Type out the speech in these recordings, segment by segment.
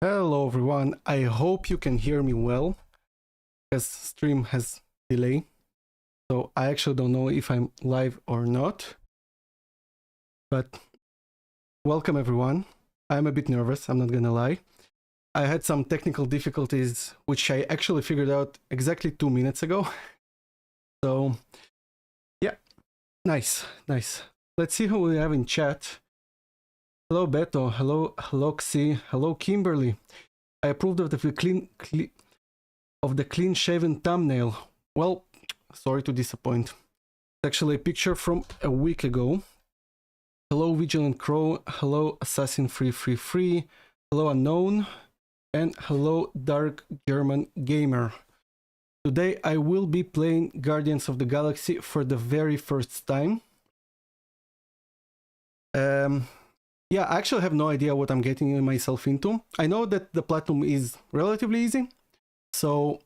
Hello everyone, I hope you can hear me well, because stream has delay, so I actually don't know if I'm live or not, but welcome everyone. I'm a bit nervous, I'm not gonna lie. I had some technical difficulties, which I actually figured out exactly 2 minutes ago. So, yeah, nice. Let's see who we have in chat. Hello Beto, hello Loxy, hello Kimberly. I approved of the clean-shaven thumbnail. Well, sorry to disappoint. It's actually a picture from a week ago. Hello Vigilant Crow, hello Assassin Free, hello Unknown, and hello Dark German Gamer. Today I will be playing Guardians of the Galaxy for the very first time. Yeah, I actually have no idea what I'm getting myself into. I know that the platinum is relatively easy. So,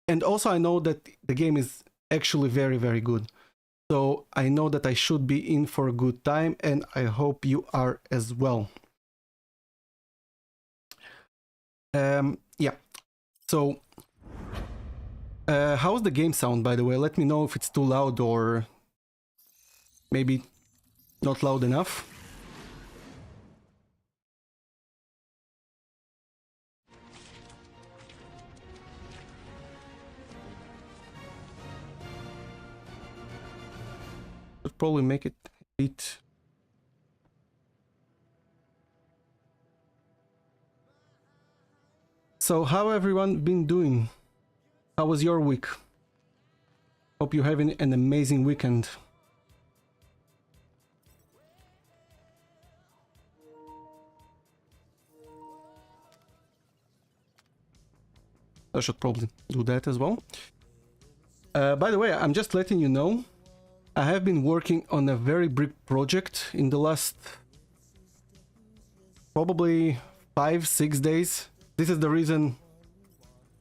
and also I know that the game is actually very good. So I know that I should be in for a good time, and I hope you are as well. Yeah. So, how's the game sound, by the way? Let me know if it's too loud or maybe not loud enough. Should probably make it a bit. So how everyone been doing? How was your week? Hope you're having an amazing weekend. I should probably do that as well. By the way, I'm just letting you know, I have been working on a very big project in the last probably 5-6 days. This is the reason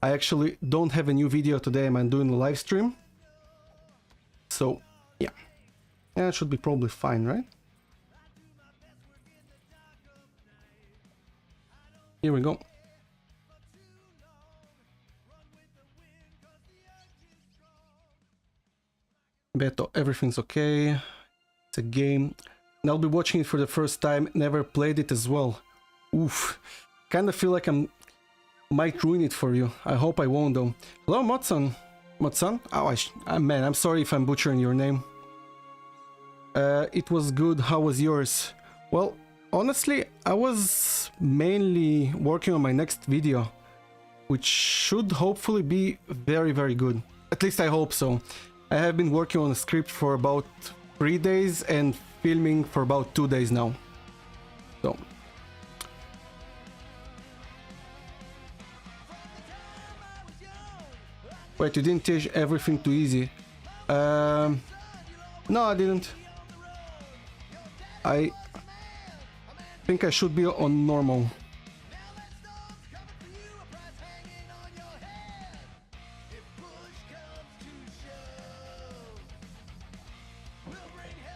I actually don't have a new video today. I'm doing a live stream. So, yeah. Yeah, it should be probably fine, right? Here we go. Beto, everything's okay. It's a game. And I'll be watching it for the first time. Never played it as well. Oof. Kinda feel like I might ruin it for you. I hope I won't though. Hello, Motsan. Motsan? Oh, man, I'm sorry if I'm butchering your name. It was good. How was yours? Well, honestly, I was mainly working on my next video, which should hopefully be very good. At least I hope so. I have been working on a script for about 3 days and filming for about 2 days now. So. Wait, you didn't teach everything too easy. No, I didn't. I think I should be on normal.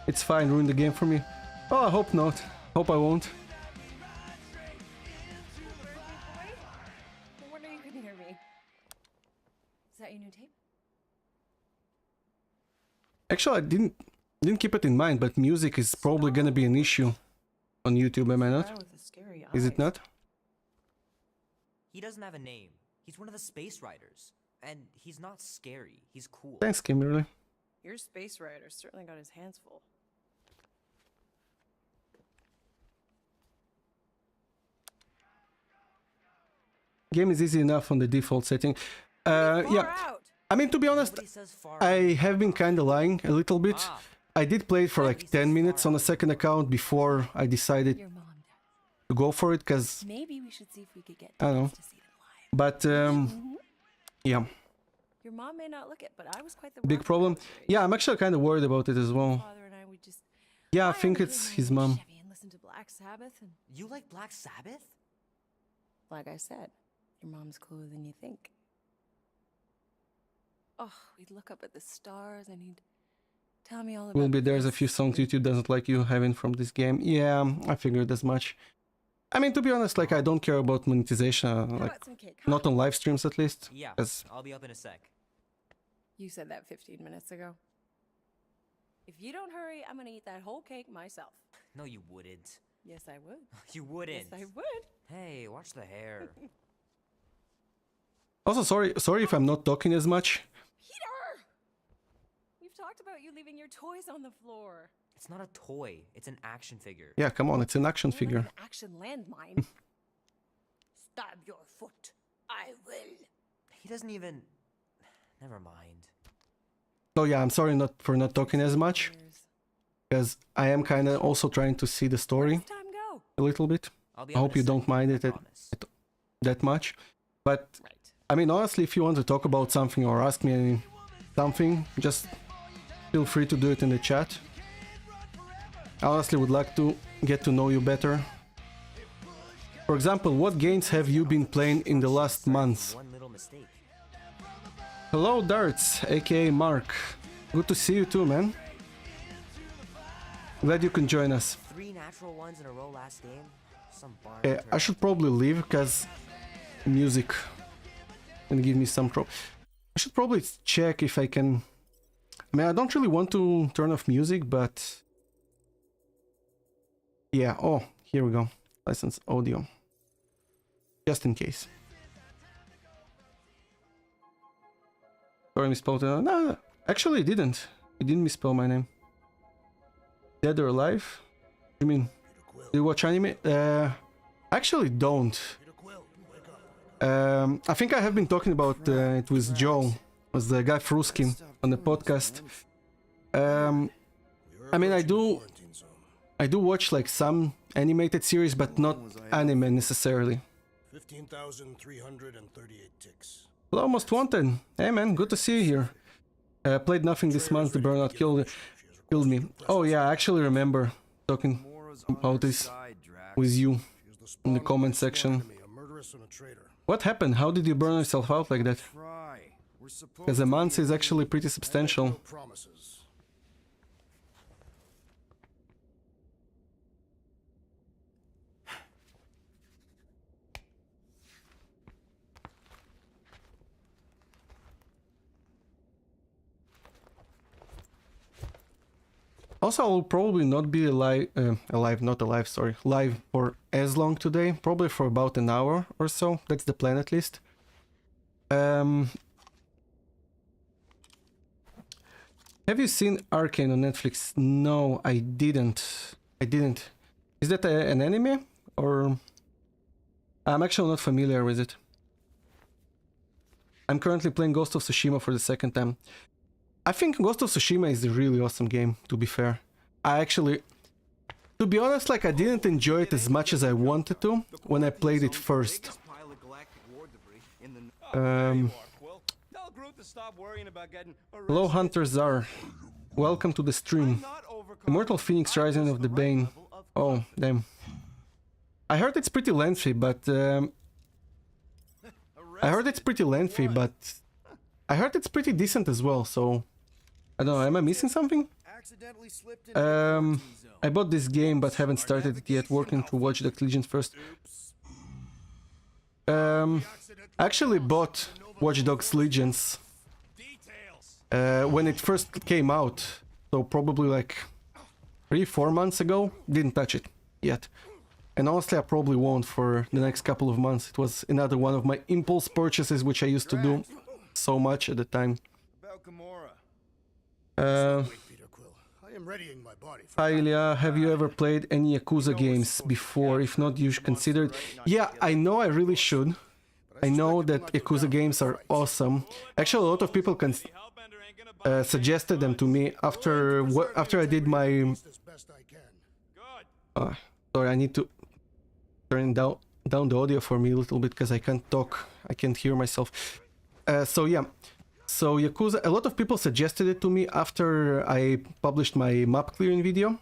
It's fine, ruin the game for me. Oh, I hope not. Hope I won't. No wonder you couldn't hear me. Is that your new tape? Actually, I didn't keep it in mind, but music is probably gonna be an issue on YouTube, am I not? Is it not? He doesn't have a name. He's one of the space riders. And he's not scary. He's cool. Thanks, Kimberly. Your space rider certainly got his hands full. Game is easy enough on the default setting. Yeah. I mean, to be honest, I have been kinda lying a little bit. I did play it for like 10 minutes on a second account before I decided to go for it, because maybe we should see if we could get I don't know. But yeah. Your mom may not look it, but I was quite the Big problem. Yeah, I'm actually kind of worried about it as well. Yeah, I think it's his mom. And listen to Black Sabbath and You like Black Sabbath? like I said, your mom's cooler than you think. Oh, we'd look up at the stars and he'd tell me all about Will be there's a few songs YouTube doesn't like you having from this game. Yeah, I figured as much. I mean, to be honest, like I don't care about monetization, How like about some cake? Huh? not on live streams at least. Yeah, 'Cause I'll be up in a sec. You said that 15 minutes ago. If you don't hurry, I'm gonna eat that whole cake myself. No, you wouldn't. Yes, I would. You wouldn't. Yes, I would. Hey, watch the hair. Also, sorry if I'm not talking as much. Peter! We've talked about you leaving your toys on the floor. It's not a toy. It's an action figure. Yeah, come on, it's an action More like figure. an action landmine. Stab your foot. I will. He doesn't even. Never mind. So yeah, I'm sorry for not talking as much, Years. because I am kind of also trying to see the story Where's time go? a little bit. I'll be I up hope in a you don't sec, mind I it promise. that much. But Right. I mean, honestly, if you want to talk about something or ask me something, just feel free to do it in the chat. I honestly would like to get to know you better. For example, what games have you been playing in the last month? One little mistake. Hello, Darts, aka Mark. Good to see you too, man. Glad you can join us. 3 natural ones in a row last game. Some barn. Okay, I should probably leave because music can give me some trouble. I should probably check if I can. I mean, I don't really want to turn off music, but yeah. Oh, here we go. License audio, just in case. Sorry, misspelled it. No, actually, it didn't. It didn't misspell my name. Dead or alive? You mean? Do you watch anime? Actually, don't. I think I have been talking about it with Joe, was the guy Fruski on the podcast. I mean, I do watch like some animated series, but not anime necessarily. 15,338 ticks. Hello, Most Wanted. Hey man, good to see you here. Played nothing this month. The burnout killed me. Oh yeah, I actually remember talking about this with you in the comment section. What happened? How did you burn yourself out like that? Because a month is actually pretty substantial. Also, I'll probably not be live for as long today. Probably for about an hour or so. That's the plan at least. Have you seen Arcane on Netflix? No, I didn't. Is that an anime? Or... I'm actually not familiar with it. I'm currently playing Ghost of Tsushima for the second time. I think Ghost of Tsushima is a really awesome game, to be fair. To be honest, like I didn't enjoy it as much as I wanted to when I played it first. Hello, Hunter Zar. Welcome to the stream. Immortal Phoenix Rising of the Bane. Oh, damn. I heard it's pretty lengthy, but... I heard it's pretty decent as well, so... I don't know, am I missing something? I bought this game but haven't started it yet, working through Watch Dogs Legion first. I actually bought Watch Dogs Legions when it first came out, so probably like 3-4 months ago. Didn't touch it yet. And honestly, I probably won't for the next couple of months. It was another one of my impulse purchases, which I used to do so much at the time. Hi Ilya, have you ever played any Yakuza games before? If not, you should consider it. Yeah, I know I really should. I know that Yakuza games are awesome. Actually, a lot of people suggested them to me after I did my... sorry, I need to turn down the audio for me a little bit because I can't talk. I can't hear myself. So yeah. So Yakuza, a lot of people suggested it to me after I published my map clearing video.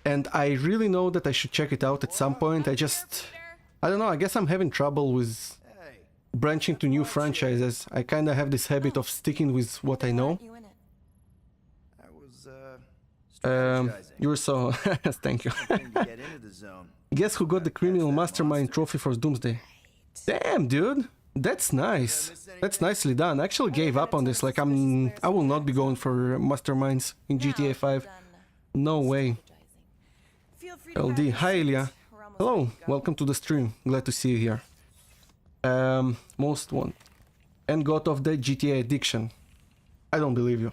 And I really know that I should check it out at some point. I don't know, I guess I'm having trouble with branching to new franchises. I kinda have this habit of sticking with what I know. You're so... Thank you. Thing to get into the zone. Guess who got the criminal mastermind trophy for Doomsday? Damn, dude. That's nice. That's nicely done. I actually gave up on this. Like, I will not be going for masterminds in GTA 5. No way. LD. Hi, Ilya. Hello. Welcome to the stream. Glad to see you here. Most one. And got off the GTA addiction. I don't believe you.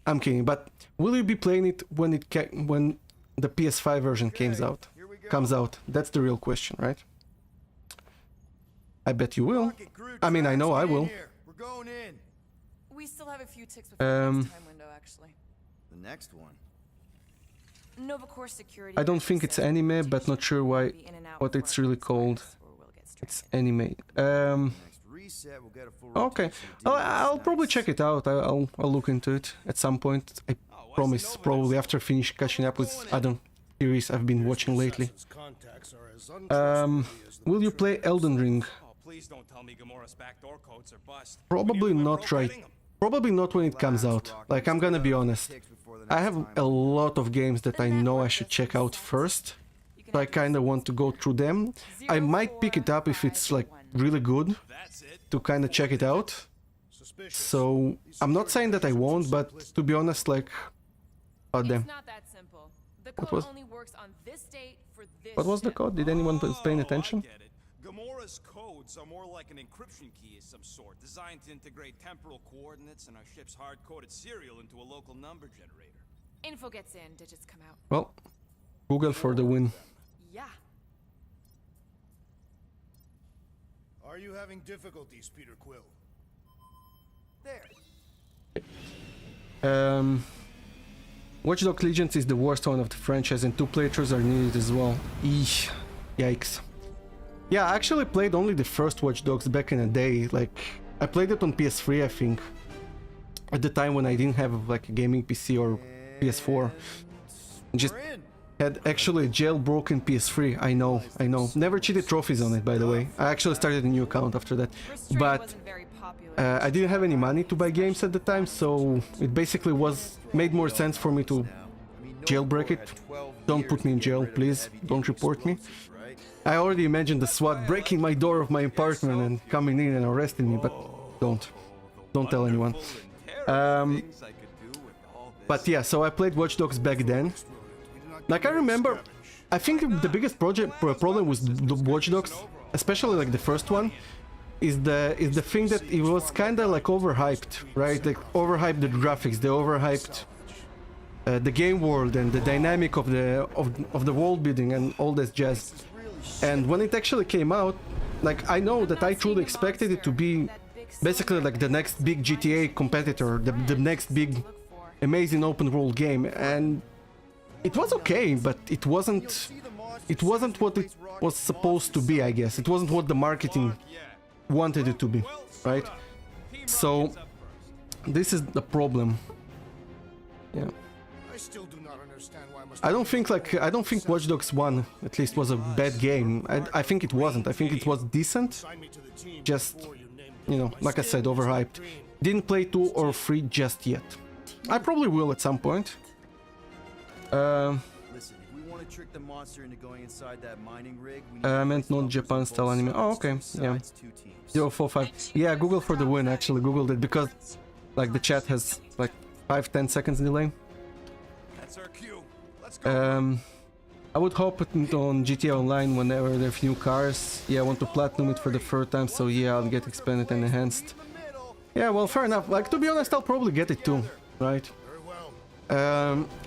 I'm kidding. But will you be playing it when the PS5 version comes out? That's the real question, right? I bet you will. I mean, I know I will. We're going in. We still have a few ticks before the next time window, actually. The next one. Nova Core Security. I don't think it's anime, but not sure what it's really called. It's anime. Next reset, we'll get a full Okay. rotation of I'll demons probably nights. check it out. I'll look into it at some point. I promise, probably after finish catching up with other series I've been watching lately. Will you play Elden Ring? Please don't tell me Gamora's backdoor codes are bust. Probably not right. Probably not when it comes out. Like, I'm gonna be honest. I have a lot of games that I know I should check out first. So I kinda want to go through them. I might pick it up if it's like really good That's it. to kinda check it out. So I'm not saying that I won't, but to be honest, like, oh damn. It's not that simple. The What code was- only works on this date for this What was the ship. code? Did anyone paying attention? I get it. Gamora's codes are more like an encryption key of some sort, designed to integrate temporal coordinates and our ship's hard-coded serial into a local number generator. Info gets in, digits come out. Well, Google for the win. Yeah. Are you having difficulties, Peter Quill? There. Watch Dogs Legion is the worst one of the franchise and 2 playthroughs are needed as well. Eesh. Yikes. Yeah, I actually played only the first Watch Dogs back in the day. Like, I played it on PS3, I think. At the time when I didn't have like a gaming PC or PS4. Just We're in. had actually a jailbroken PS3. I know. Never cheated trophies on it, by the way. I actually started a new account after that. Restraint But wasn't very popular. I didn't have any money to buy games at the time, so it basically made more sense for me to jailbreak it. Don't put me in jail, please. Don't report me. I already imagined the SWAT breaking my door of my apartment and coming in and arresting me, but don't tell anyone. But yeah, so I played Watch Dogs back then. Like, I remember, I think the biggest problem with the Watch Dogs, especially like the first one, is the thing that it was kind of like overhyped, right? Like, overhyped the graphics, they overhyped the game world and the dynamic of the world building and all this jazz. And when it actually came out, like, I know that I truly expected it to be basically like the next big GTA competitor, the next big amazing open world game, and it was okay, but it wasn't what it was supposed to be, I guess. It wasn't what the marketing wanted it to be, right? So this is the problem. Yeah. I still do not understand why must I don't think Watch Dogs 1 at least was a bad game. I think it wasn't. I think it was decent. sign me to the team Just, before you name you know, like I said, overhyped. Didn't play 2 or 3 just yet. I probably will at some point. Listen, if we want to trick the monster into going inside that mining rig, we need I to meant face not off Japan both style anime. Oh, sides, okay, two yeah. sides, two teams. 045. Yeah, Google for the win, actually. Googled it because, like, the chat has, like, 5-10 seconds delay. That's our cue. Let's go. I would hope it on GTA Online whenever there's new cars. Yeah, I want to platinum it for the third time, so yeah, I'll get expanded and enhanced. Yeah, well, fair enough. Like, to be honest, I'll probably get it too, right? Very well.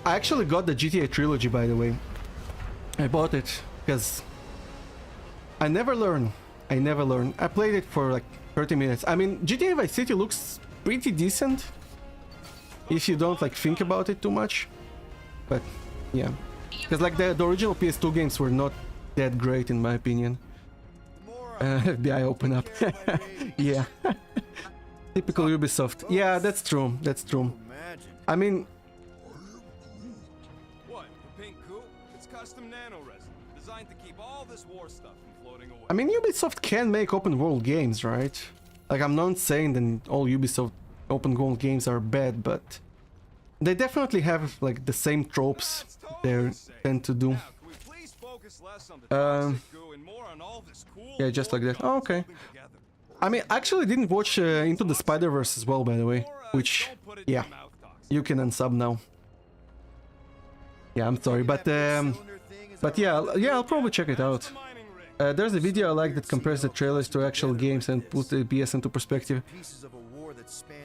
I actually got the GTA trilogy, by the way. I bought it because I never learn. I played it for like 30 minutes. I mean, GTA Vice City looks pretty decent if you don't like think about it too much. But yeah, because like the original PS2 games were not that great in my opinion. FBI open up. Yeah. Typical Ubisoft. Yeah, that's true. That's true. Imagine. I mean, What? The pink coupe? It's custom nano-resin, designed to keep all this war stuff from floating away. I mean, Ubisoft can make open world games, right? Like, I'm not saying that all Ubisoft open world games are bad, but they definitely have like the same tropes they tend to do. Yeah, just like that. Oh, okay. I mean, actually didn't watch Into the Spider-Verse as well, by the way, which, yeah, you can unsub now. Yeah, I'm sorry, but yeah, I'll probably check it out. There's a video I like that compares the trailers to actual games and puts the BS into perspective.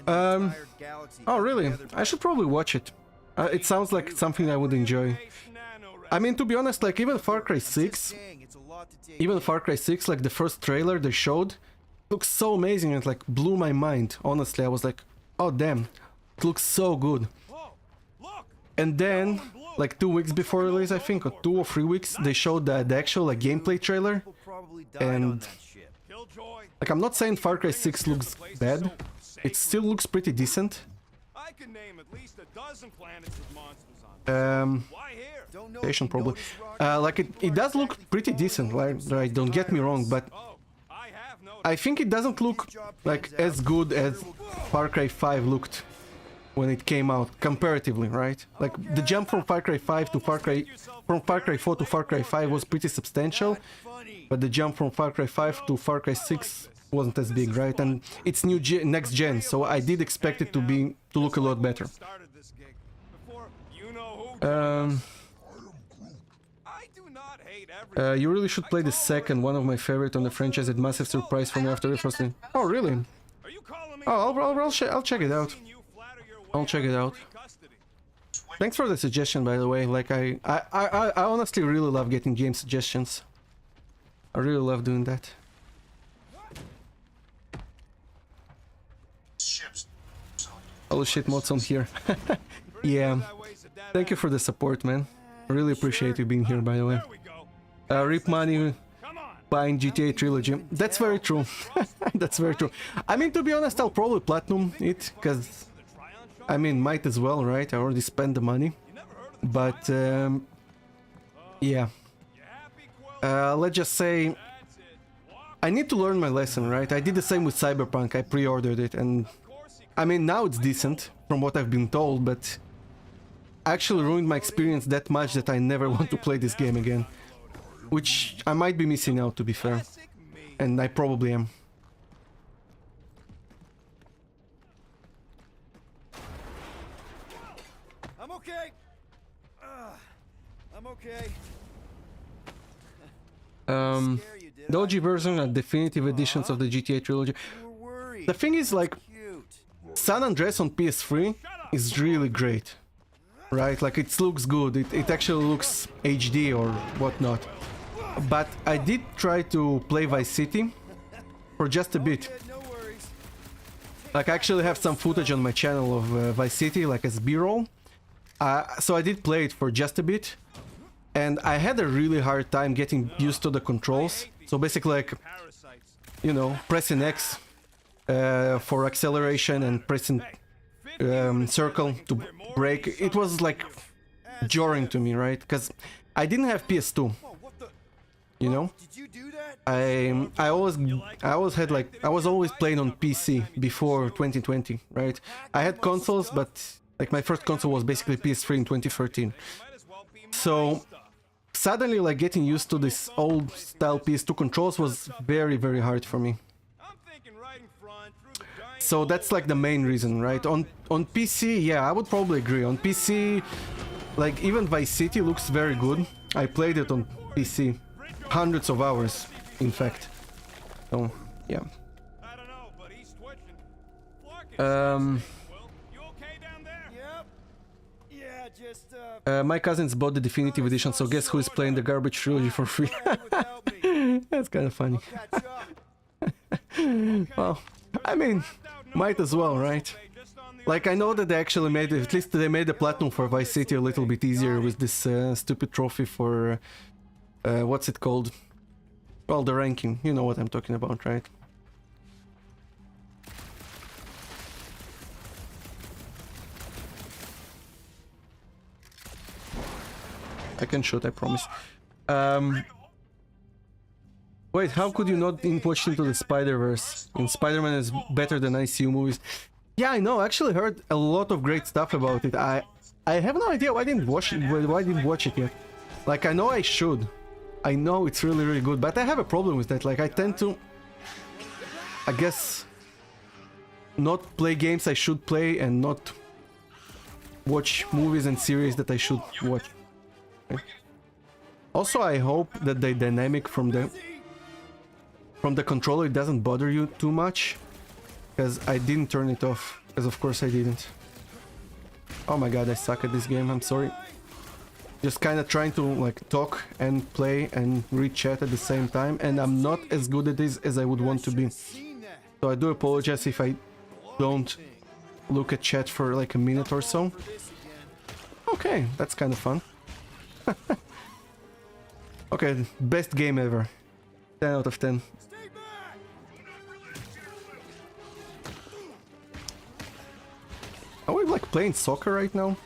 Oh really? I should probably watch it. It sounds like something I would enjoy. I mean, to be honest, like even Far Cry 6, like the first trailer they showed, looks so amazing and like blew my mind. Honestly, I was like, oh damn, it looks so good. And then, like 2 weeks before release, I think, or 2 or 3 weeks, they showed the actual like gameplay trailer. And like, I'm not saying Far Cry 6 looks bad, it still looks pretty decent. Station probably. Like it does look pretty decent, right? Don't get me wrong, but I think it doesn't look like as good as Far Cry 5 looked when it came out, comparatively, right? Like the jump from Far Cry 5 to Far Cry 4 to Far Cry 5 was pretty substantial, but the jump from Far Cry 5 to Far Cry 6 wasn't as big, right? And it's next gen, so I did expect it to look a lot better. You really should play the second, one of my favorite on the franchise, a massive surprise for me after the first thing. Oh, really? Oh, I'll check it out. I'll check it out. Thanks for the suggestion, by the way. Like, I honestly really love getting game suggestions. I really love doing that. Oh shit, mods on here. Yeah. Thank you for the support, man. I really appreciate you being here, by the way. Rip money buying GTA Trilogy. That's very true. That's very true. I mean, to be honest, I'll probably platinum it, because, I mean, might as well, right? I already spent the money. But, yeah. Let's just say, I need to learn my lesson, right? I did the same with Cyberpunk. I pre-ordered it, and I mean, now it's decent, from what I've been told, but actually ruined my experience that much that I never want to play this game again. Which I might be missing out, to be fair. And I probably am. I'm okay. I'm okay. The OG version are definitive editions of the GTA trilogy. The thing is, like, San Andreas on PS3 is really great, right? Like, it looks good, it actually looks HD or whatnot. But I did try to play Vice City for just a bit. Like, I actually have some footage on my channel of Vice City, like as B-roll. So I did play it for just a bit. And I had a really hard time getting used to the controls. So basically, like, you know, pressing X for acceleration and pressing circle to brake. It was like jarring to me, right? Because I didn't have PS2. You know, I always had like, I was always playing on PC before 2020, right? I had consoles, but like my first console was basically PS3 in 2013. So suddenly, like, getting used to this old style PS2 controls was very, very hard for me. So that's like the main reason, right? On PC, yeah, I would probably agree. On PC, like, even Vice City looks very good. I played it on PC. Hundreds of hours, in fact. So, yeah. My cousins bought the definitive edition, so guess who is playing the garbage trilogy for free? That's kind of funny. Well, I mean, might as well, right? Like, I know that they actually made it, at least they made the platinum for Vice City a little bit easier with this stupid trophy for... what's it called? Well, the ranking. You know what I'm talking about, right? I can shoot, I promise. Wait, how could you not watch Into the Spider-Verse? And Spider-Man is better than ICU movies. Yeah, I know. I actually heard a lot of great stuff about it. I have no idea why I didn't watch it. Why I didn't watch it yet? Like, I know I should. I know it's really, really good, but I have a problem with that. Like, I tend to, I guess, not play games I should play and not watch movies and series that I should watch. Okay. Also, I hope that the dynamic from the controller doesn't bother you too much, because I didn't turn it off, because of course I didn't. Oh my god, I suck at this game, I'm sorry. Just kind of trying to like talk and play and read chat at the same time, and I'm not as good at this as I would want to be. So I do apologize if I don't look at chat for like a minute or so. Okay, that's kind of fun. Okay, best game ever. 10 out of 10. Are we like playing soccer right now?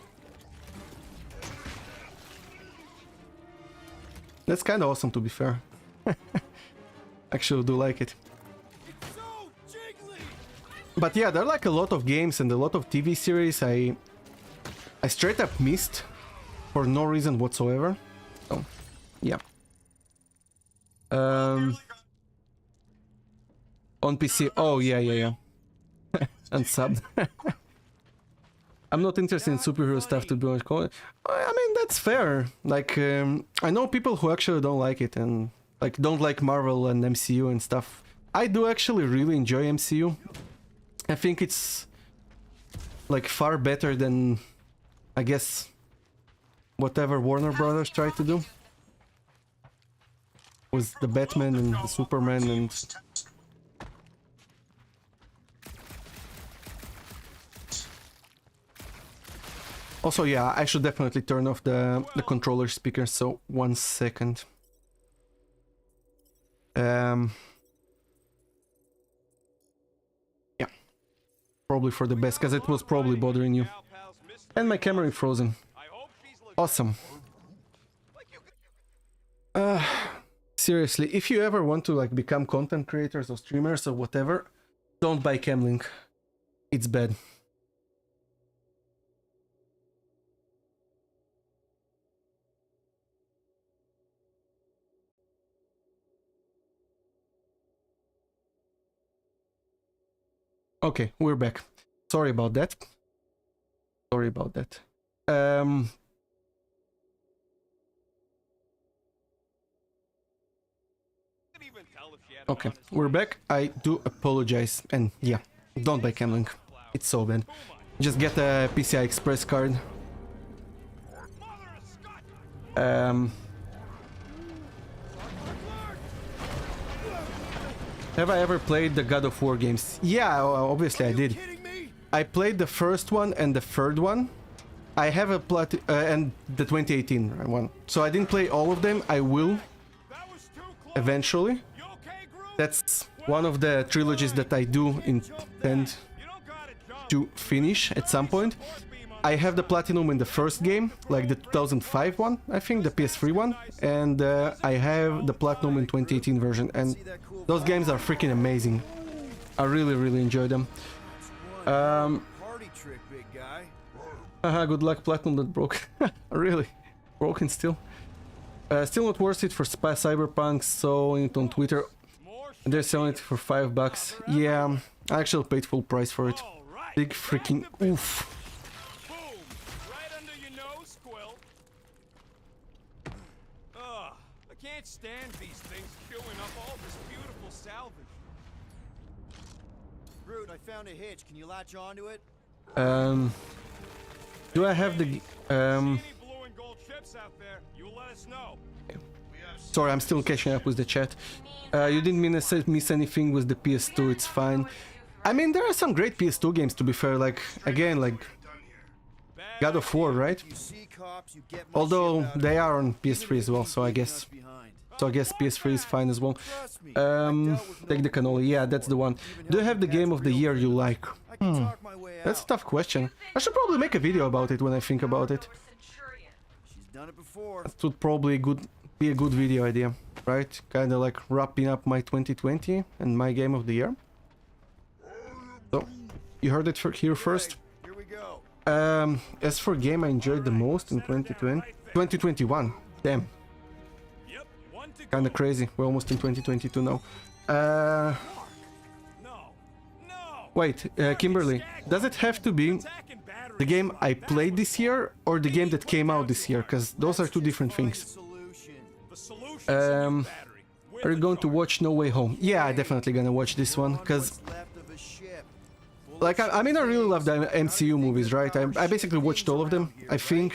That's kind of awesome, to be fair. Actually, I do like it. But yeah, there are like a lot of games and a lot of TV series I straight up missed for no reason whatsoever. So, yeah. On PC. Oh, yeah. And subbed. I'm not interested in superhero stuff, to be honest. I mean, that's fair. Like, I know people who actually don't like it and like don't like Marvel and MCU and stuff. I do actually really enjoy MCU. I think it's like far better than, I guess, whatever Warner Brothers tried to do with the Batman and the Superman and... Also, yeah, I should definitely turn off the controller speaker, so 1 second. Yeah. Probably for the best, because it was probably bothering you. And my camera is frozen. Awesome. Seriously, if you ever want to like become content creators or streamers or whatever, don't buy Camlink. It's bad. Okay, we're back. Sorry about that. Sorry about that. Okay, we're back. I do apologize. And yeah, don't buy Camlink. It's so bad. Just get a PCI Express card. Have I ever played the God of War games? Yeah, obviously I did. I played the first one and the third one. I have a and the 2018 one. So I didn't play all of them. I will eventually. That's one of the trilogies that I do intend to finish at some point. I have the platinum in the first game, like the 2005 one, I think, the PS3 one, and I have the platinum in 2018 version, and those games are freaking amazing. I really, really enjoy them. Haha, good luck, platinum that broke. Really? Broken still? Still not worth it for Cyberpunk, so it on Twitter. They're selling it for $5. Yeah, I actually paid full price for it. Big freaking oof. Can't stand these things queuing up all this beautiful salvage. Groot, I found a hitch. Can you latch onto it? Do I have the Any blue and gold chips out there, you let us know. Sorry, I'm still catching up with the chat. You didn't miss anything with the PS2, it's fine. I mean, there are some great PS2 games, to be fair, like, again, like God of War, right? Although they are on PS3 as well, so I guess PS3 is fine as well. Take the cannoli, yeah, that's the one. Do you have the game of the year you like? That's a tough question. I should probably make a video about it when I think about it. That would probably be a good video idea, right? Kinda like wrapping up my 2020 and my game of the year. So, You heard it here first. Here we go. As for game I enjoyed the most in 2021. Damn. Yep, one to Kinda go. crazy. We're almost in 2022 now. No. No. Wait, Kimberly, does it have to be Attacking batteries. the game I played this year or the game that came out this year? Because those are two different things. Solution. The solution is a new battery. With Are you a going to charge. watch No Way Home? Yeah, I definitely gonna watch this one, because What's left of a ship. like I mean I really love the MCU movies, right? I basically watched all of them. I think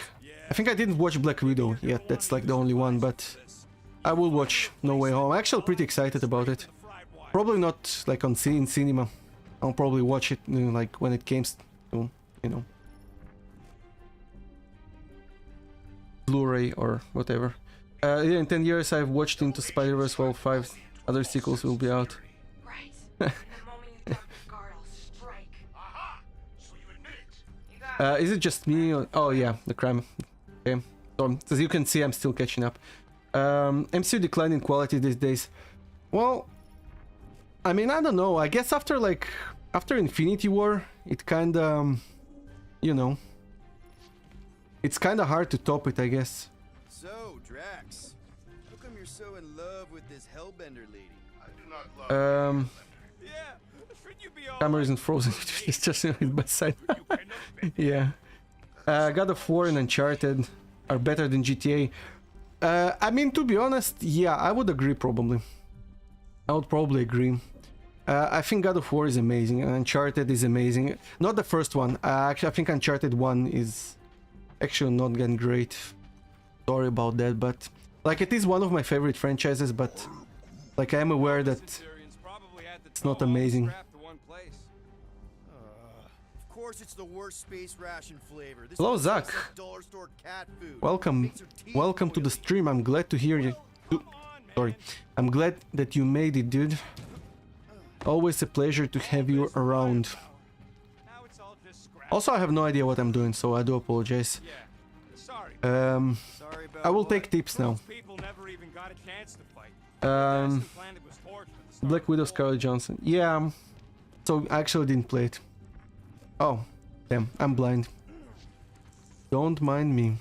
I didn't watch Black Widow yet. That's like the only one, but I will watch No Way Home. I'm actually pretty excited about it. Probably not like in cinema. I'll probably watch it like when it comes to, you know, Blu-ray or whatever. Yeah, in 10 years I've watched Into Spider-Verse while 5 other sequels will be out. Right. The moment you drop your guard, I'll strike. Aha! So you admit it. Is it just me? Or, oh yeah, the crime. Okay. So as you can see, I'm still catching up. MCU decline in quality these days. Well, I mean, I don't know. I guess after Infinity War, it kinda, you know, it's kinda hard to top it, I guess. So, Drax, how come you're so in love with this Hellbender lady? I do not love Yeah. Should you be all Camera right? isn't frozen. It's just on his bedside. You cannot be- Yeah. God of War and Uncharted are better than GTA. I mean, to be honest, yeah, I would agree probably. I would probably agree. I think God of War is amazing and Uncharted is amazing. Not the first one. Actually, I think Uncharted 1 is actually not that great. Sorry about that, but like it is one of my favorite franchises, but like I am aware that Centurions probably had to it's not throw all the amazing. scrap to one place. Of course, it's the worst space ration flavor. This Hello, one tastes Zach. like dollar store cat food. welcome, Makes your teeth welcome to the oily. stream. I'm glad to hear you. Come on, man. Sorry, I'm glad that you made it, dude. Always a pleasure to have you around. Now it's all just scrap. Also, I have no idea what I'm doing, so I do apologize. Yeah. Sorry. Sorry about I will what? take tips now. Those people never even got a chance to fight. Um, The planet was torched at the start Black of Widow, the war. Scarlett Johansson. Yeah, so I actually didn't play it. Oh, damn, I'm blind. Don't mind me.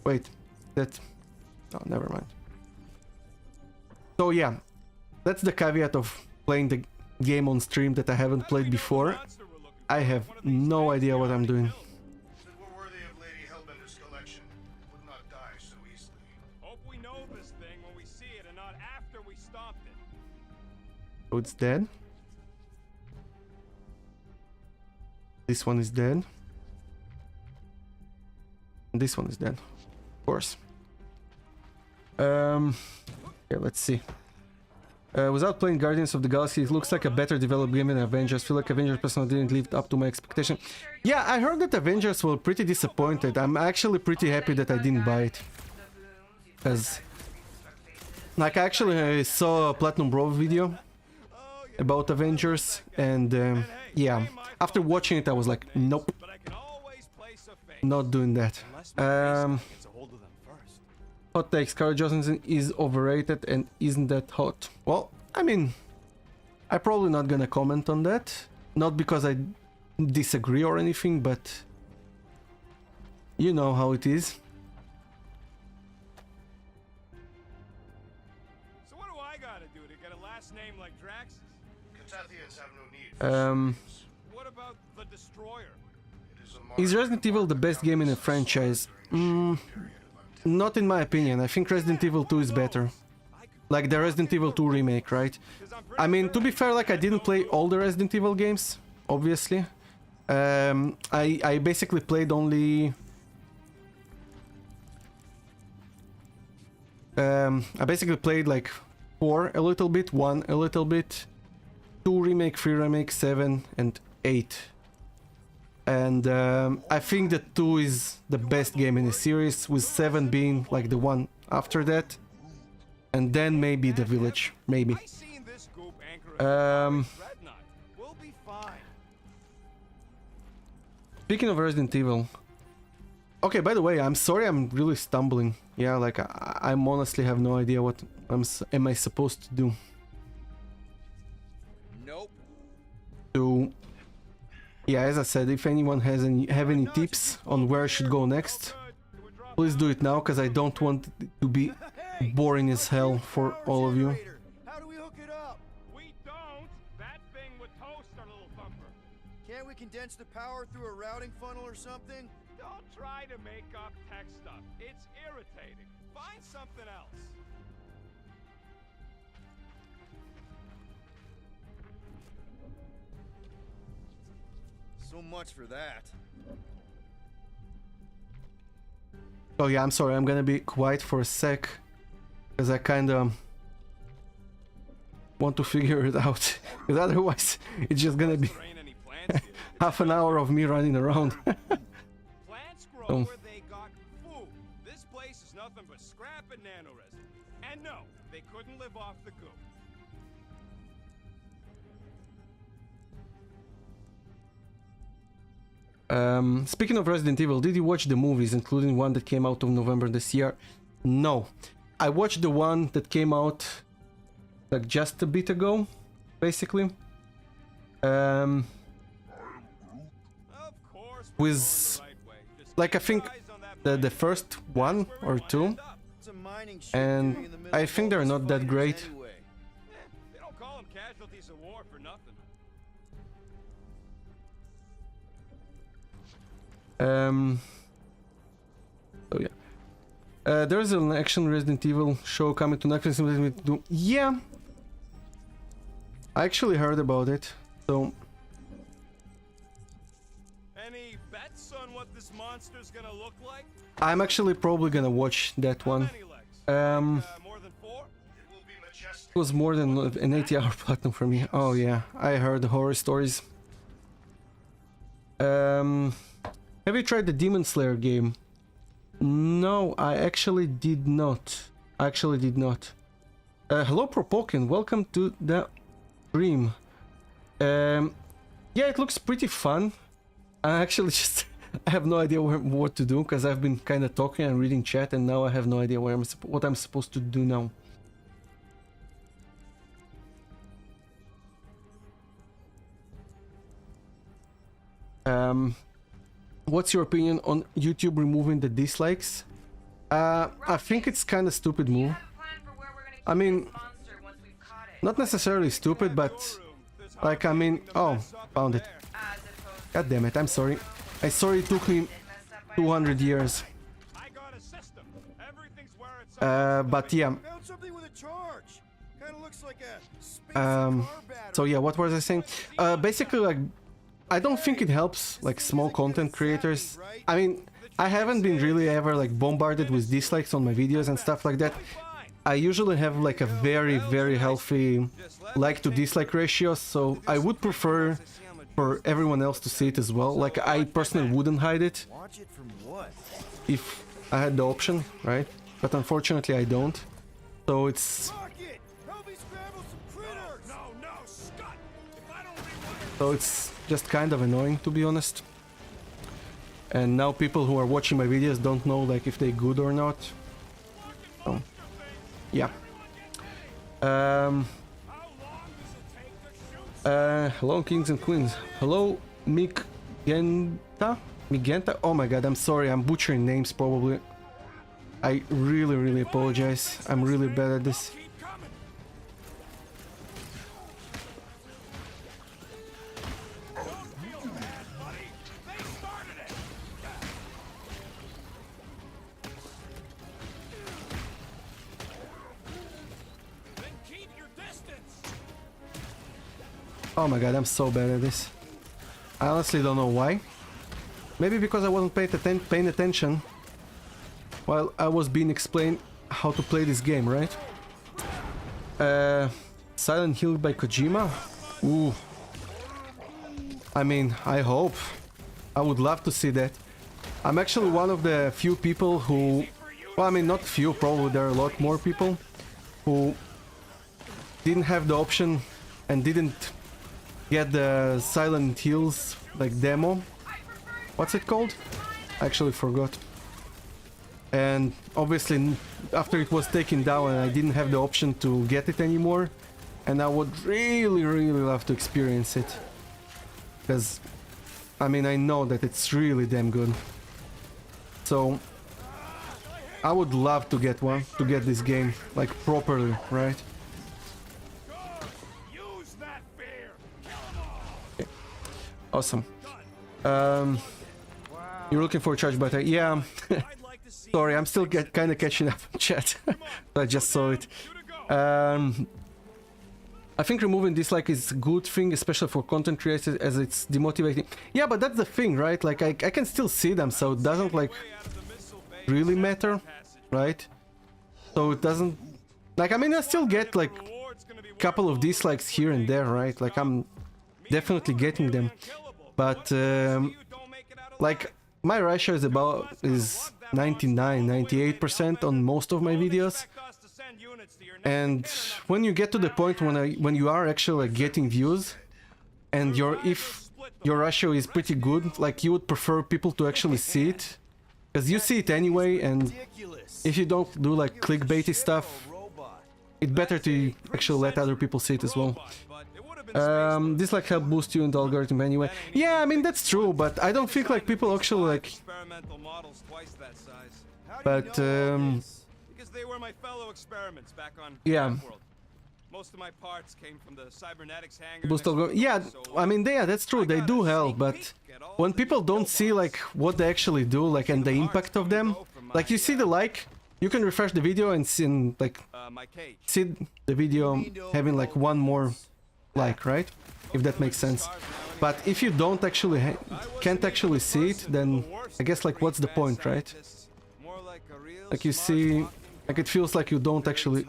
Wait, that... Oh, never mind. So yeah, that's the caveat of playing the game on stream that I haven't played before. I have no idea what I'm doing. If it were worthy of Lady Hellbender's collection, it would not die so easily. Hope we know this thing when we see it and not after we stomped it. So it's dead. This one is dead. And this one is dead. Of course. Yeah, let's see. Without playing Guardians of the Galaxy, it looks like a better developed game than Avengers. Feel like Avengers personally didn't live up to my expectation. Yeah, I heard that Avengers were pretty disappointed. I'm actually pretty happy that I didn't buy it. Because, like, I actually saw a Platinum Bro video about Avengers, and yeah, after watching it, I was like, nope, But I can always place a face. not doing that. Unless my face gets a hold of them first. Hot take, Scarlett Johansson is overrated and isn't that hot. Well, I mean, I'm probably not gonna comment on that. Not because I disagree or anything, but you know how it is. So what do I gotta do to get a last name like Drax's? Catathians have no need for names. What about the Destroyer? It is a Is Resident Evil the best game in the franchise? Not in my opinion. I think Resident Evil 2 is better. Like the Resident Evil 2 remake, right? I mean, to be fair, like I didn't play all the Resident Evil games, obviously. I basically played only... I basically played like 4 a little bit, 1 a little bit, 2 remake, 3 remake, 7 and 8. And I think that 2 is the best game in the series, with 7 being like the one after that. And then maybe The Village, maybe. I seen this goop anchor a Um, dreadnought. We'll be fine. Speaking of Resident Evil... Okay, by the way, I'm sorry I'm really stumbling. Yeah, like I honestly have no idea what am I supposed to do. Nope. To yeah, as I said, if anyone has any tips on where I should go next, please do it now, because I don't want it to be boring as hell for all of you. How do we hook it up? We don't. That thing would toast our little thumper. Can't we condense the power through a routing funnel or something? Don't try to make up tech stuff. It's irritating. Find something else. So much for that. Oh yeah, I'm sorry, I'm gonna be quiet for a sec, because I kinda want to figure it out, because otherwise it's just gonna be There ain't any plants here. half an hour of me running around. Plants grow Oh. where they got food. This place is nothing but scrap and nanoresin. And no, they couldn't live off the goo. Speaking of Resident Evil, did you watch the movies, including one that came out of November this year? No. I watched the one that came out like just a bit ago, basically. Of course, we're With, going the right way. Just like, I keep think your eyes on that the plan. first one Where we or wanna two, end up. It's a mining ship and doing in the middle I of think all they're these not that fighters great. anyway. They don't call them casualties of war for nothing. So yeah. There's an action Resident Evil show coming to Netflix. Yeah. I actually heard about it. So Any bets on what this monster's gonna look like? I'm actually probably gonna watch that How one. many legs? More than 4? It will be majestic. It was more than an 80-hour platinum for me. Oh yeah, I heard horror stories. Have you tried the Demon Slayer game? No, I actually did not. Hello Propokin, welcome to the stream. Yeah, it looks pretty fun. I actually just I have no idea what to do, because I've been kind of talking and reading chat, and now I have no idea what I'm supposed to do now. What's your opinion on YouTube removing the dislikes? I think it's kind of stupid move. I mean, not necessarily stupid, but like, I mean, oh, found it. God damn it, I'm sorry. I'm sorry it took me 200 years. I got a system. Everything's where it's But yeah, Found something with a charge. Kind of looks like a space Um, car battery. so yeah, what was I saying? Basically, like, I don't think it helps like small content creators. I mean, I haven't been really ever like bombarded with dislikes on my videos and stuff like that. I usually have like a very healthy like to dislike ratio, so I would prefer for everyone else to see it as well. Like, I personally wouldn't hide it Watch it from what? if I had the option, right? But unfortunately I don't. So it's Rocket! Help me scramble some critters! No, Scott! If I don't rewire So it's just kind of annoying, to be honest. And now people who are watching my videos don't know like if they're good or not. So, yeah. Hello Kings and Queens. Hello Migenta? Oh my god, I'm sorry, I'm butchering names probably. I really apologize. I'm really bad at this. keep coming! Don't feel bad, buddy! They started it! Then keep your distance! Oh my god, I'm so bad at this. I honestly don't know why. Maybe because I wasn't paying attention while I was being explained how to play this game, right? Silent Hill by Kojima? Ooh. I mean, I hope. I would love to see that. I'm actually one of the few people who... Well, I mean, not few, probably there are a lot more people who didn't have the option and didn't get the Silent Hills, like, demo. What's it called? I actually forgot. And obviously after it was taken down and I didn't have the option to get it anymore, and I would really love to experience it, because I mean, I know that it's really damn good. So I would love to get this game like properly, right? Use that fear. Awesome. You're looking for a charge battery? Yeah. Sorry, I'm still kind of catching up in chat. I just saw it. I think removing dislike is a good thing, especially for content creators, as it's demotivating. Yeah, but that's the thing, right? Like, I can still see them, so it doesn't, like, really matter, right? So it doesn't... Like, I mean, I still get, like, a couple of dislikes here and there, right? Like, I'm definitely getting them. But, like, my ratio is 99, 98% on most of my videos. And when you get to the point when you are actually like, getting views, and if your ratio is pretty good, like you would prefer people to actually see it, because you see it anyway, and if you don't do like clickbaity stuff, it's better to actually let other people see it as well. Dislike help boost you in the algorithm anyway. Yeah, I mean that's true, but I don't think like people actually like. But they were my fellow experiments back on yeah. Most of my parts came from the cybernetics hangar. Yeah, I mean, yeah, that's true. They do help, but when people don't see like what they actually do, like, and the impact of them, like you see the like, you can refresh the video and see like see the video having like one more like, right? If that makes sense. But if you don't actually can't actually see it, then I guess like what's the point, right? Like you see. Like it feels like you don't actually...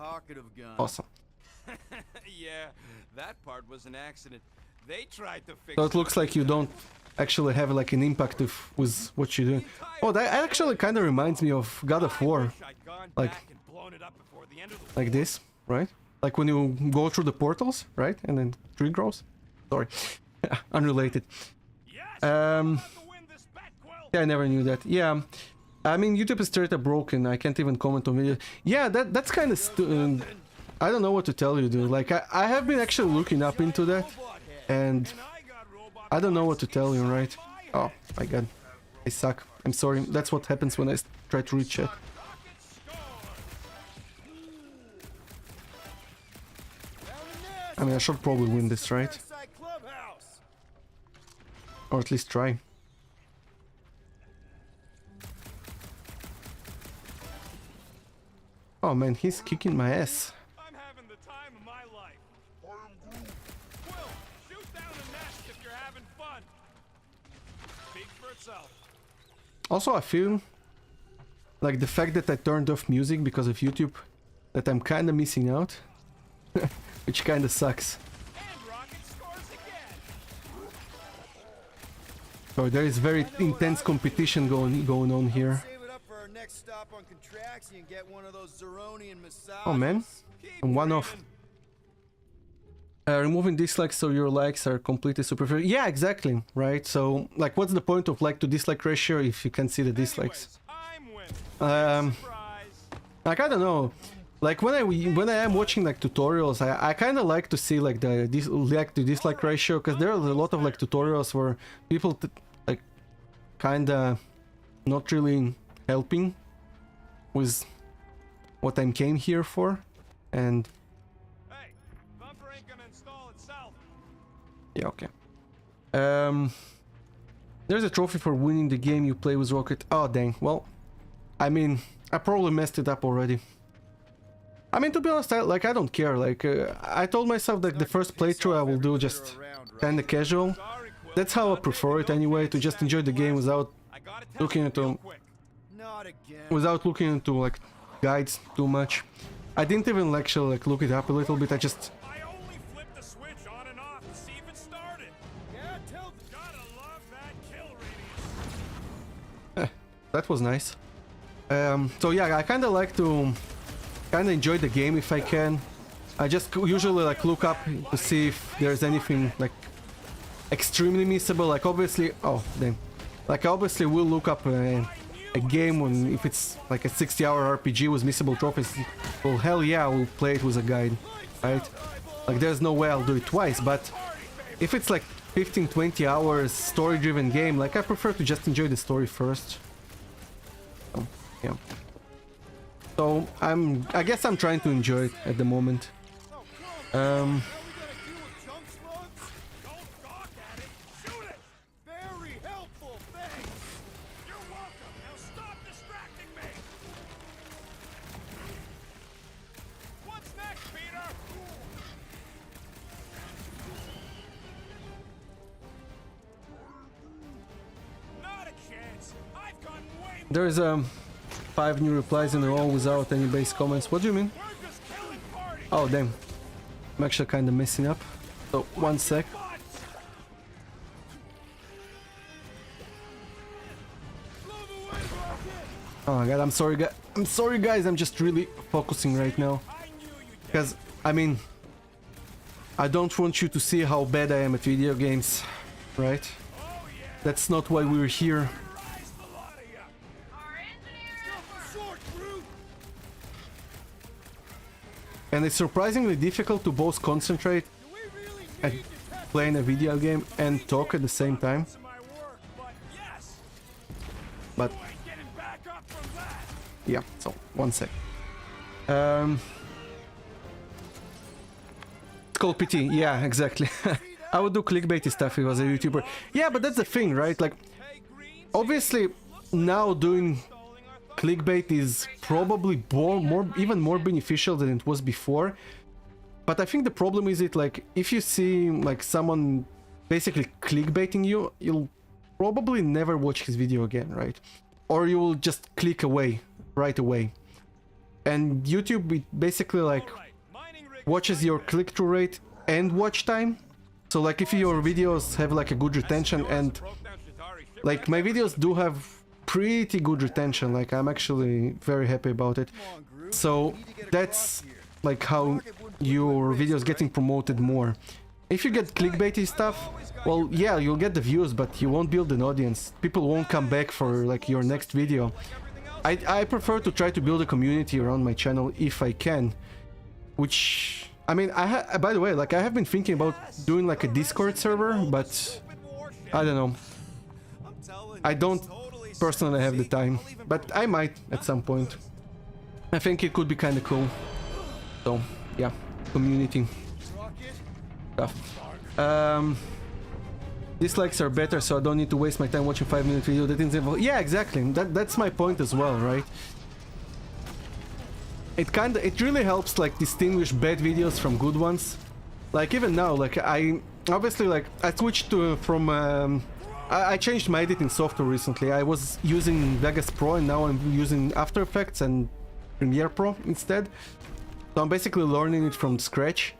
Awesome. Yeah, that part was an accident. They tried to fix So it looks like you don't actually have like an impact with what you do. Oh, that actually kind of reminds me of God of War. Like this, right? Like when you go through the portals, right? And then tree grows. Sorry. Unrelated. Yeah, I never knew that. Yeah. I mean, YouTube is straight up broken. I can't even comment on videos. Yeah, that's kind of... I don't know what to tell you, dude. Like, I have been actually looking up into that. And I don't know what to tell you, right? Oh, my god. I suck. I'm sorry. That's what happens when I try to read chat. I mean, I should probably win this, right? Or at least try. Oh man, he's kicking my ass. I'm having the time of my life. Will, shoot down a nest if you're having fun. Speaks for itself. Also, I feel like the fact that I turned off music because of YouTube, that I'm kind of missing out, which kind of sucks. And Rocket scores again. So there is very intense competition going on here. Stop on Contraxi and get one of those Zeronian massages. Oh man, and one off. Removing dislikes so your likes are completely superficial. Yeah, exactly, right? So, like, what's the point of like to dislike ratio if you can see the dislikes? Like, I don't know. Like when I am watching like tutorials, I kind of like to see like the like to dislike ratio, because there are a lot of like tutorials where people like kind of not really helping with what I came here for, and hey, Thumper ain't gonna install itself. yeah, okay. There's a trophy for winning the game you play with Rocket. Oh dang, well, I mean, I probably messed it up already. I mean, to be honest, I don't care. Like, I told myself that the first playthrough I will do just kinda casual. That's how I prefer it anyway, to just enjoy the game without looking into like guides too much. I didn't even actually like look it up a little bit. I just only flipped the switch on and off to see if it started. Yeah, gotta love that kill radius. that was nice. So yeah, I kind of like to enjoy the game if I can. I just usually like look up to see if there's anything like extremely missable. Like obviously, oh damn, like I obviously will look up a game when if it's like a 60-hour RPG with missable trophies. Well, hell yeah, I will play it with a guide, right? Like there's no way I'll do it twice. But if it's like 15-20 hours story-driven game, like I prefer to just enjoy the story first. So, yeah. So I guess I'm trying to enjoy it at the moment. Don't gawk at it. Shoot it. Very helpful. Thanks. You're welcome. Now stop distracting me. What's next, Peter? Not a chance. I've gone way. There's 5 new replies in a row without any base comments. What do you mean? We're just killing parties. Oh damn. I'm actually kind of messing up. So 1 sec. Oh my god, I'm sorry guys. I'm sorry guys, I'm just really focusing right now. Because, I mean, I don't want you to see how bad I am at video games, right? That's not why we're here. And it's surprisingly difficult to both concentrate at playing a video game and talk at the same time. But yeah, so 1 sec. It's called PT, yeah, exactly. I would do clickbaity stuff if I was a YouTuber. Yeah, but that's the thing, right? Like, obviously, now doing clickbait is probably even more beneficial than it was before. But I think the problem is like, if you see like someone basically clickbaiting you, you'll probably never watch his video again, right? Or you will just click away right away. And YouTube, it basically like watches your click-through rate and watch time. So like if your videos have like a good retention, and like my videos do have pretty good retention, like I'm actually very happy about it. So that's like how your videos getting promoted more. If you get clickbaity stuff, well, yeah, you'll get the views, but you won't build an audience. People won't come back for like your next video. I prefer to try to build a community around my channel if I can. Which, I mean, by the way, like I have been thinking about doing like a Discord server, but I don't know. I don't personally have the time, but I might at some point. I think it could be kind of cool. So, yeah, community stuff. Dislikes are better, so I don't need to waste my time watching 5-minute video that isn't involved. Yeah, exactly. That's my point as well, right? It really helps like distinguish bad videos from good ones. Like even now, like I obviously like I switched to from I changed my editing software recently. I was using Vegas Pro and now I'm using After Effects and Premiere Pro instead. So I'm basically learning it from scratch.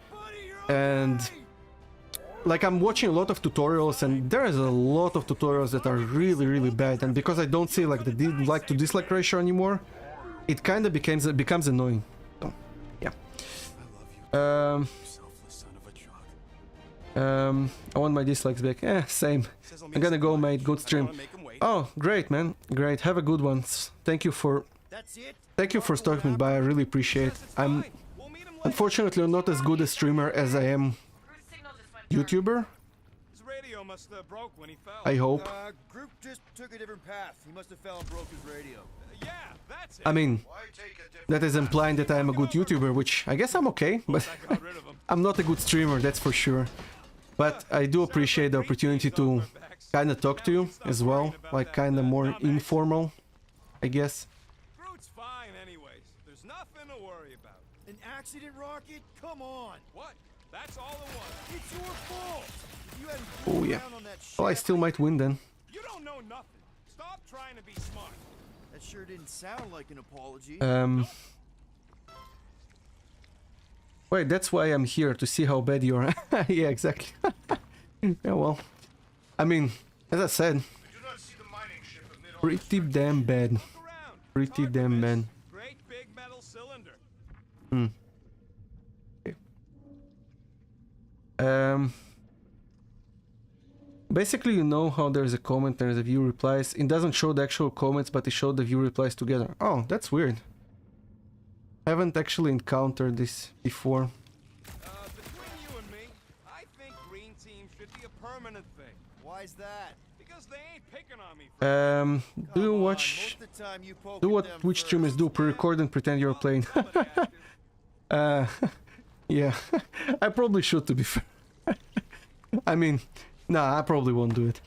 And like I'm watching a lot of tutorials, and there is a lot of tutorials that are really bad, and because I don't see like the like to dislike ratio anymore, it kind of becomes annoying. So, yeah. I want my dislikes back. Same. I'm gonna go, mate. Good stream. Oh, great, man. Great. Have a good one. Thank you for stopping by. I really appreciate it. I'm unfortunately not as good a streamer as I am YouTuber. I hope. Group just took a different path. He must have fell and broke his radio. Yeah, that's it. I mean, that is implying that I am a good YouTuber, which I guess I'm okay, but I'm not a good streamer, that's for sure. But I do appreciate the opportunity to kind of talk to you as well, like kind of more informal, I guess. Groot's fine anyways. There's nothing to worry about. An accident, Rocket? Come on. What? That's all it was. It's your fault. If you hadn't Oh fooled yeah. around on that Well, I shit, still might win then. You don't know nothing. Stop trying to be smart. that sure didn't sound like an apology. Wait, that's why I'm here, to see how bad you are. Yeah, exactly. Yeah, well, I mean, as I said, pretty damn bad. Look around. Pretty damn bad. Great big metal cylinder. Basically, you know how there's a comment, there's a view replies. It doesn't show the actual comments, but it showed the view replies together. Oh, that's weird. Haven't actually encountered this before. Between you and me, I think Green Team should be a permanent thing. Why's that? Because they ain't picking on me for Do you Come on, watch? most of the time you poke Do at what them Twitch streamers first. do: pre-record and pretend you're playing. uh, yeah, I probably should, to be fair. I mean, nah, I probably won't do it.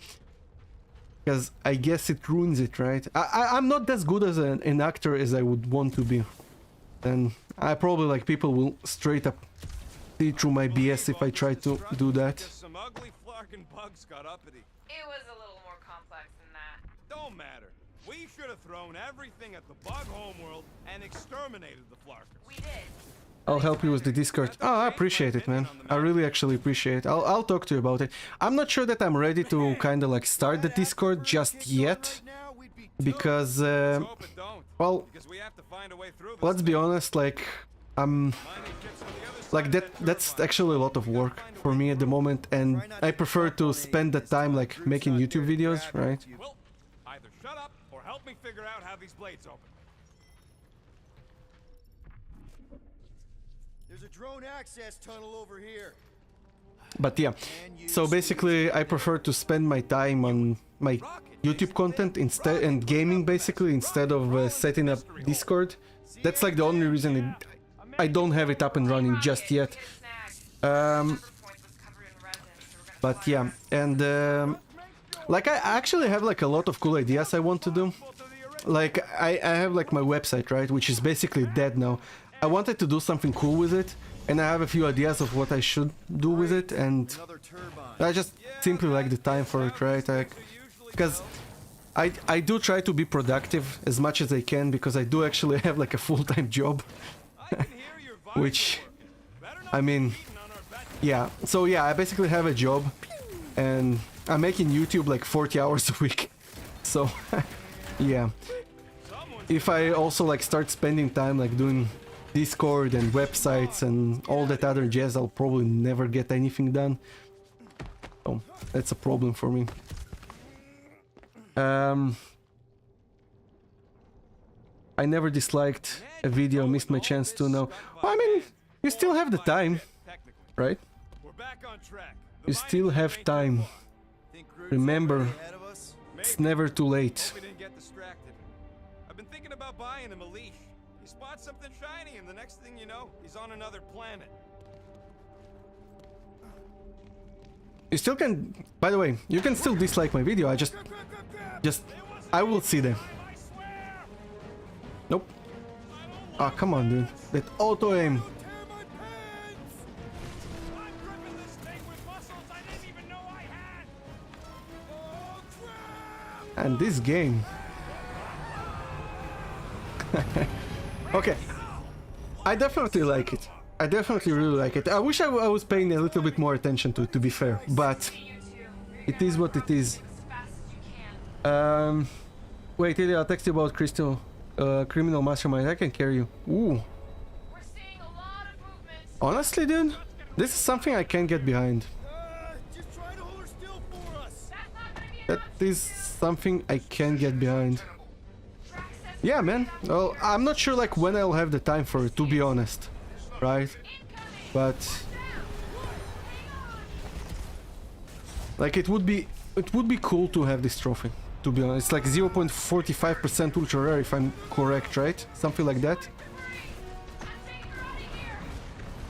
Because I guess it ruins it, right? I'm not as good as an actor as I would want to be. And I probably, like, people will straight up see through my BS if I try to do that. Because some ugly flarkin' bugs got uppity. It was a little more complex than that. Don't matter. We should have thrown everything at the bug homeworld and exterminated the flarkers. We did. I'll help you with the Discord. Oh, I appreciate it, man. I really actually appreciate it. I'll talk to you about it. I'm not sure that I'm ready to kind of like start the Discord just yet. Because, Hope it don't. well, Because we have to find a way through this. let's be honest, like, I'm... Mining ships on the other side Like of that's turbine. actually a lot of work for me at the moment, and I prefer to spend the time like making YouTube videos, right? Well, either shut up or help me figure out how these blades open. There's a drone access tunnel over here. But yeah, so basically I prefer to spend my time on my YouTube content instead and gaming basically instead of setting up Discord. That's like the only reason I don't have it up and running just yet. But yeah, and like I actually have like a lot of cool ideas I want to do. Like I have like my website, right, which is basically dead now. I wanted to do something cool with it, and I have a few ideas of what I should do with it, and Another turbine. I just simply like the time for it, right? Because I do try to be productive as much as I can, because I do actually have like a full-time job, I can hear your voice which, working. Better not I mean, cheating on our bet. yeah. So yeah, I basically have a job, and I'm making YouTube like 40 hours a week. So yeah, if I also like start spending time like doing Discord and websites and all that other jazz, I'll probably never get anything done. So that's a problem for me. I never disliked a video, missed my chance to know. Well, I mean, you still have the time, Technically. right? We're back on track. The You mining still ship have ain't too time. far. Think Groot's Remember, already ahead of us? it's Maybe. never too late. Hope we didn't get distracted. I've been thinking about buying him a leash. He spots something shiny, and the next thing you know, he's on another planet. You still can, by the way, you can still dislike my video, I will see them. I swear! Nope. Ah, come on, dude. That auto aim. I'm gripping this thing with muscles I didn't even know I had! Oh, crap! And this game. Okay. I definitely like it. I definitely really like it. I wish I was paying a little bit more attention to it, to be fair. But it is what it is. Wait, Ilya, I'll text you about Crystal, Criminal Mastermind. I can carry you. Ooh. Honestly, dude, this is something I can get behind. Just try to hold her still for us. That is something I can get behind. Yeah, man. Well, I'm not sure like when I'll have the time for it, to be honest. Right? But like it would be cool to have this trophy, to be honest. It's like 0.45% ultra rare if I'm correct, right? Something like that.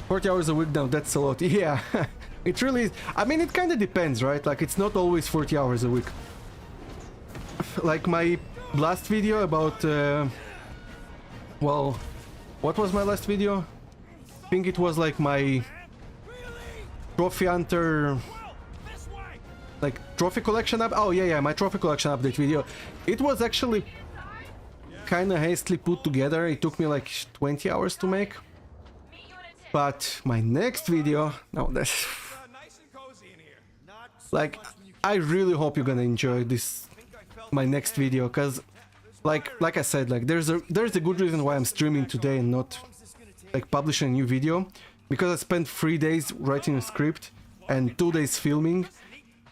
40 hours a week now, that's a lot. Yeah. It really is. I mean, it kind of depends, right? Like it's not always 40 hours a week. Like my last video about well, what was my last video? I think it was like my trophy hunter, like trophy collection up. Oh yeah, my trophy collection update video. It was actually kind of hastily put together. It took me like 20 hours to make. But my next video, no, that's Nice and cozy in here. like, I really hope you're gonna enjoy this, my next video, cause like I said, like there's a good reason why I'm streaming today and not like publishing a new video, because I spent 3 days writing a script and 2 days filming,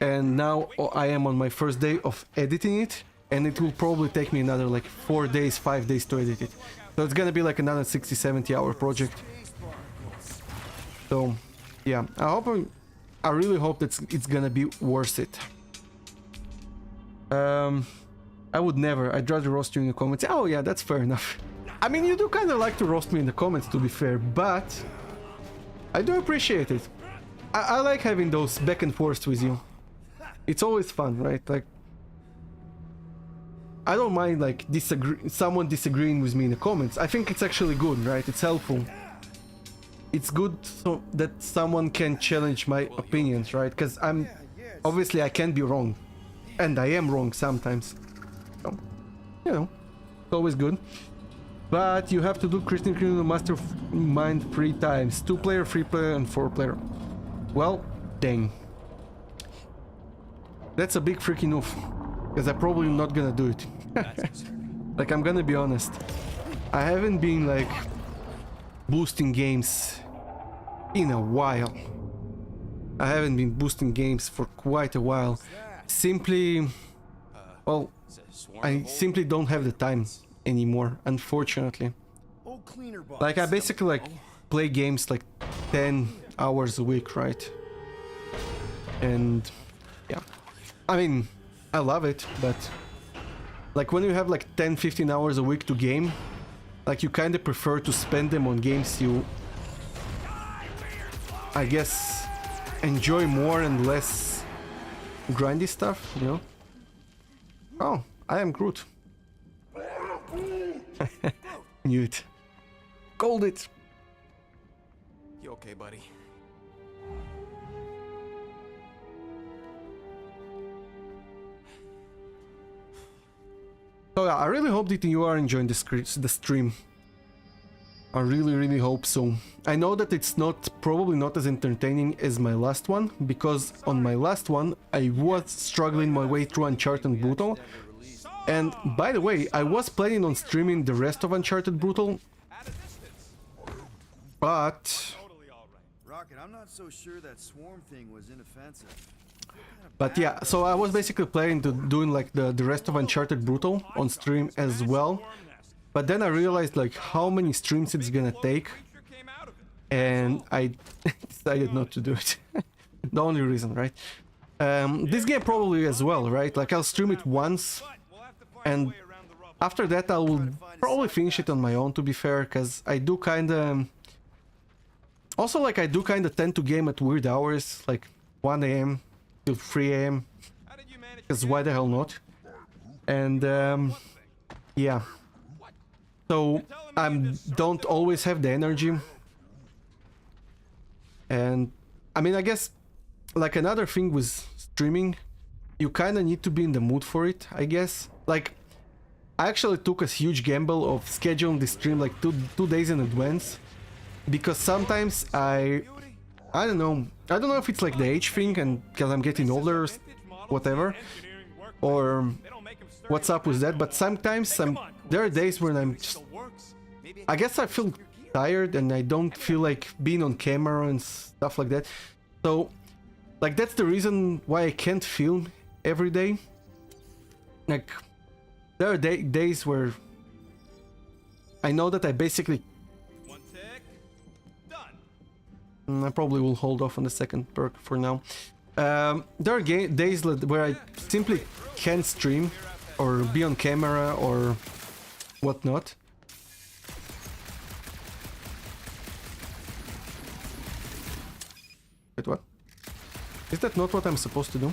and now I am on my first day of editing it, and it will probably take me another like 4 days, 5 days to edit it. So it's gonna be like another 60-70 hour project. So yeah, I hope I really hope that it's gonna be worth it. I would never. I'd rather roast you in the comments. Oh yeah, that's fair enough. I mean, you do kind of like to roast me in the comments, to be fair, but I do appreciate it. I like having those back and forth with you. It's always fun, right? Like, I don't mind like someone disagreeing with me in the comments. I think it's actually good, right? It's helpful. It's good so that someone can challenge my opinions, right? Because obviously I can be wrong, and I am wrong sometimes. So, you know, it's always good. But you have to do Christian Criminal Mastermind 3 times: 2-player, 3-player, and 4-player. Well, dang. That's a big freaking oof. Because I'm probably not gonna do it. Like, I'm gonna be honest. I haven't been like boosting games in a while. I haven't been boosting games for quite a while. Simply, well, I simply don't have the time anymore, unfortunately. Like, I basically like play games like 10 hours a week, right? And yeah, I mean, I love it, but like when you have like 10-15 hours a week to game, like you kind of prefer to spend them on games you, I guess, enjoy more and less grindy stuff, you know? Oh, I am Groot. Knew it. Called it. You okay, buddy? So yeah, I really hope that you are enjoying the stream. I really hope so. I know that it's probably not as entertaining as my last one, because on my last one I was struggling my way through Uncharted Brutal. And by the way, I was planning on streaming the rest of Uncharted Brutal, but Rocket, I'm not so sure that swarm thing was inoffensive. yeah, so I was basically planning to doing like the rest of Uncharted Brutal on stream as well. But then I realized like how many streams it's gonna take, and I decided not to do it. The only reason, right? This game probably as well, right? Like, I'll stream it once, and after that I will probably finish it on my own, to be fair, because I do kinda... Also, like, I do kinda tend to game at weird hours, like 1 AM till 3 AM, because why the hell not? And yeah, so I don't always have the energy. And I mean, I guess like another thing with streaming, you kind of need to be in the mood for it, I guess. Like, I actually took a huge gamble of scheduling the stream like two days in advance, because sometimes I don't know if it's like the age thing, and because I'm getting older, whatever, or what's up with that, but sometimes there are days when I'm just, I guess I feel tired and I don't feel like being on camera and stuff like that. So like, that's the reason why I can't film every day. Like, there are days where I know that I basically... I probably will hold off on the second perk for now. There are days where I simply can't stream or be on camera or whatnot. Wait, what? Is that not what I'm supposed to do?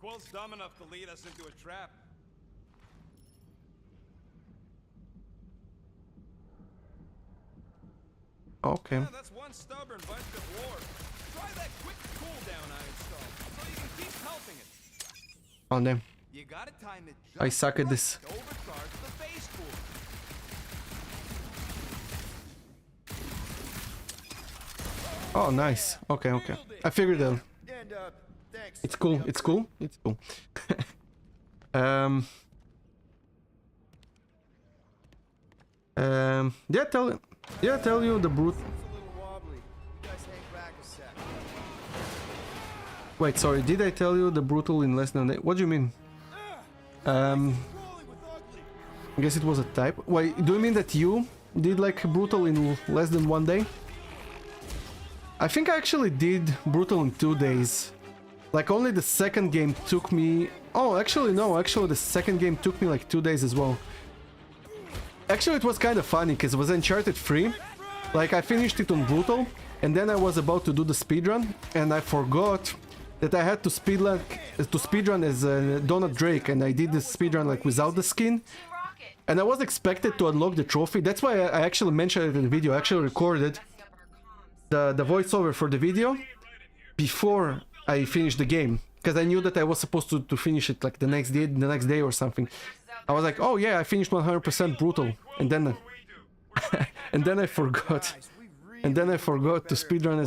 Quill's dumb enough to lead us into a trap. Okay. Yeah, that's one stubborn bunch of lore. Try that quick cooldown I installed, so you can keep helping it. Oh damn. You gotta time it just I suck at this. right to overcharge the base cooler. Oh, nice. Okay, okay. I figured out. And, thanks. It's cool. It's cool. It's cool. Did I tell you the brute? It's a little wobbly. You guys hang back a sec. Wait, sorry. Did I tell you the brutal in less than a day? What do you mean? I guess it was a type. Wait, do you mean that you did like brutal in less than 1 day? I think I actually did Brutal in 2 days. Like only the second game took me... Oh, actually no, actually the second game took me like 2 days as well. Actually it was kind of funny because it was Uncharted 3. Like I finished it on Brutal and then I was about to do the speedrun and I forgot that I had to speedrun as Donut Drake, and I did the speedrun like without the skin. And I was expected to unlock the trophy. That's why I actually mentioned it in the video. I actually recorded the voiceover for the video before I finished the game, because I knew that I was supposed to finish it like the next day or something. I was like, oh yeah, I finished 100% Brutal, and then and then I forgot, and then I forgot to speedrun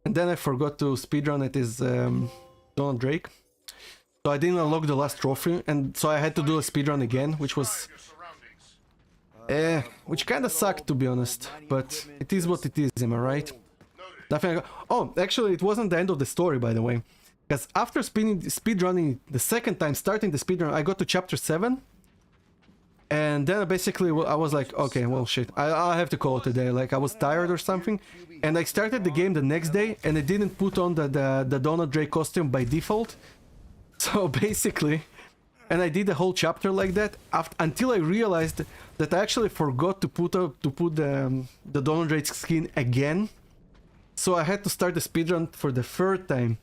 and then I forgot to speedrun it as Donald Drake. So I didn't unlock the last trophy, and so I had to do a speedrun again, which was which kind of sucked, to be honest, but it is what it is, am I right? Nothing. Oh, actually, it wasn't the end of the story, by the way, because after speedrunning the second time, starting the speedrun, I got to chapter 7, and then basically I was like, okay, well, shit, I'll have to call it a day. Like I was tired or something, and I started the game the next day, and I didn't put on the Donald Drake costume by default. So basically, and I did the whole chapter like that until I realized that I actually forgot to put the Donald Drake skin again. So I had to start the speedrun for the third time.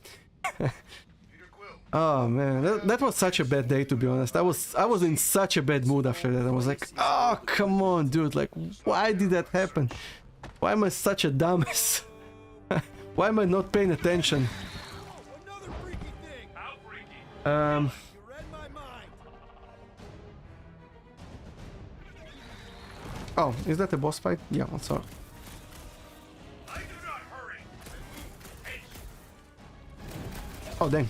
Oh man, that was such a bad day, to be honest. I was in such a bad mood after that. I was like, oh come on, dude! Like, why did that happen? Why am I such a dumbass? Why am I not paying attention? Oh, is that a boss fight? Yeah, I saw. Oh, dang.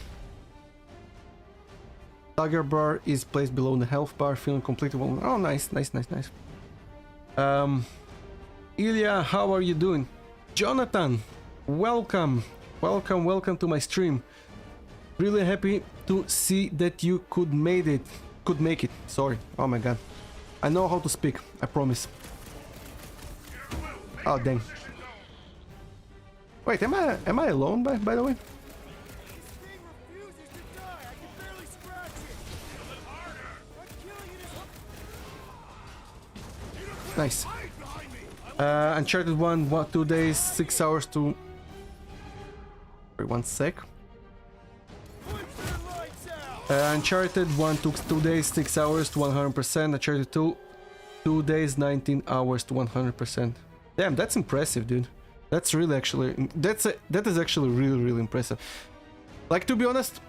Dagger bar is placed below the health bar, feeling completely vulnerable. Oh, nice. Ilya, how are you doing? Jonathan, welcome to my stream. Really happy to see that you could make it. Sorry. Oh my god. I know how to speak, I promise. Oh dang. Wait, am I alone by the way? Nice. Uncharted 1, 2 days, 6 hours to... Wait, 1 sec. Uncharted 1 took 2 days, 6 hours to 100%. Uncharted 2, 2 days, 19 hours to 100%. Damn, that's impressive, dude. That's really actually... That is actually really impressive. Like, to be honest,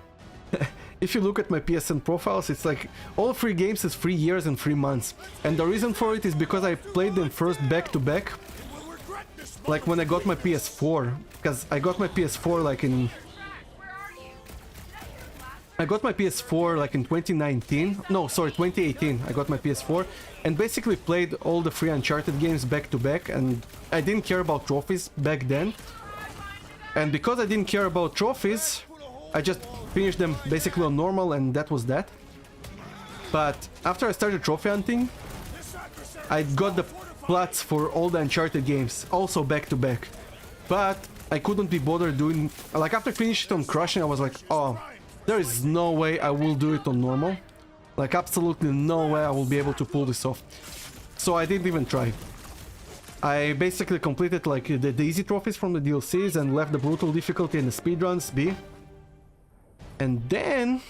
if you look at my PSN profiles, it's like all 3 games is 3 years and 3 months. And the reason for it is because I played them first back to back. Like when I got my PS4. Because I got my PS4 like in... I got my PS4 like in 2019. No, sorry, 2018. I got my PS4 and basically played all the 3 Uncharted games back to back, and I didn't care about trophies back then. And because I didn't care about trophies, I just finished them basically on normal, and that was that. But after I started trophy hunting, I got the plots for all the Uncharted games, also back to back. But I couldn't be bothered doing... Like after finishing it on Crushing, I was like, oh, there is no way I will do it on normal. Like absolutely no way I will be able to pull this off. So I didn't even try. I basically completed like the easy trophies from the DLCs and left the brutal difficulty and the speedruns be. And then,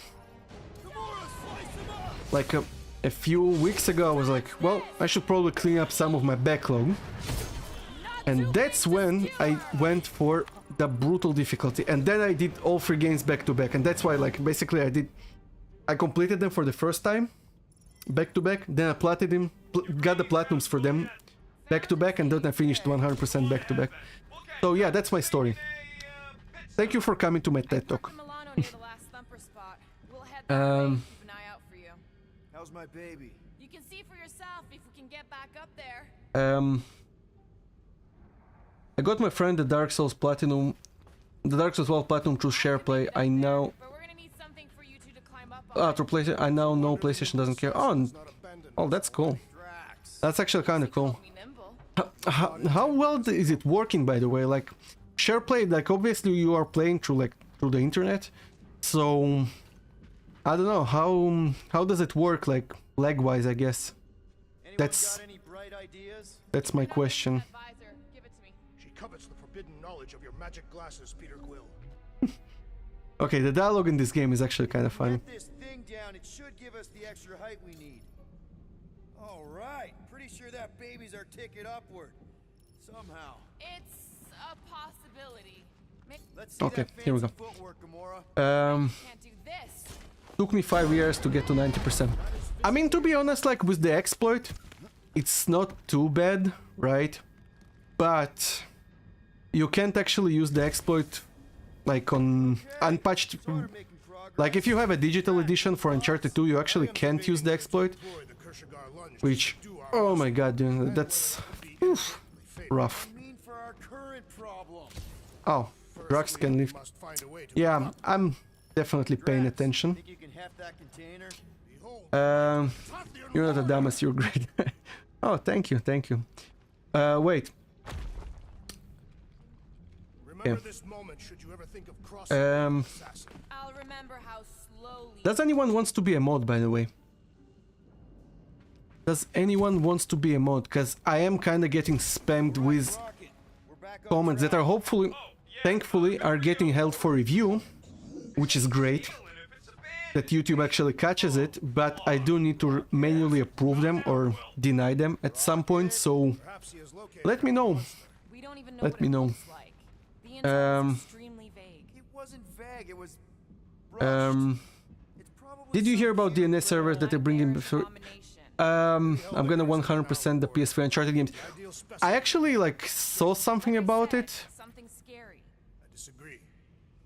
like a few weeks ago, I was like, well, I should probably clean up some of my backlog. And that's when I went for the brutal difficulty. And then I did all 3 games back to back. And that's why, like, basically I completed them for the first time, back to back. Then I platinum, got the platinums for them, back to back. And then I finished 100% back to back. So yeah, that's my story. Thank you for coming to my TED Talk. How's my baby? You can see for yourself if we can get back up there. I got my friend the Dark Souls Platinum, the Dark Souls 12 Platinum through SharePlay. I now, through PlayStation. I now know PlayStation doesn't care. Oh, that's cool. That's actually kind of cool. Called me nimble. How well is it working, by the way? Like, share play, like obviously you are playing through the internet, so I don't know how does it work, like lag wise, I guess. Anyone That's- got any bright ideas? That's my question. Advisor, give it to me. She covets the forbidden knowledge of your magic glasses, Peter Quill. Okay, the dialogue in this game is actually kind of funny. Get this thing down. It should give us the extra height we need. All right. Pretty sure that baby's our ticket upward. Somehow. It's a possibility. Let's see Okay, that here we fancy go. footwork, Gamora. Can't do this. Took me 5 years to get to 90%. I mean, to be honest, like with the exploit, it's not too bad, right? But you can't actually use the exploit like on unpatched. Started making progress. Like if you have a digital edition for Uncharted 2, you actually can't use the exploit, Employ the Kershagar lunge which, to do our oh my god, dude, that's oof, rough. I mean, for our current problem. Oh, drugs can lift. must find a way to Yeah, I'm definitely paying Drax, attention. Think you can heft that container? behold. You're not a dumbass, you're great. Oh, thank you, thank you. Wait, Remember this moment should you ever think of crossing Um, the assassin. I'll remember how slowly. does anyone wants to be a mod, by the way? Does anyone wants to be a mod? Because I am kind of getting spammed with Rocket, we're back on comments that are hopefully, thankfully, are getting held for review, which is great. That YouTube actually catches it, but I do need to manually approve them or deny them at some point, so Perhaps he has located let me know. We don't even know Let what me it know. looks like. The inside Um, is extremely vague. It wasn't vague, it was rushed. It's probably Did you hear some about cute DNS servers that they're bringing before? I'm gonna 100% the PS3 Uncharted games. ideal specimen. I actually like saw something about it. Something scary. I disagree.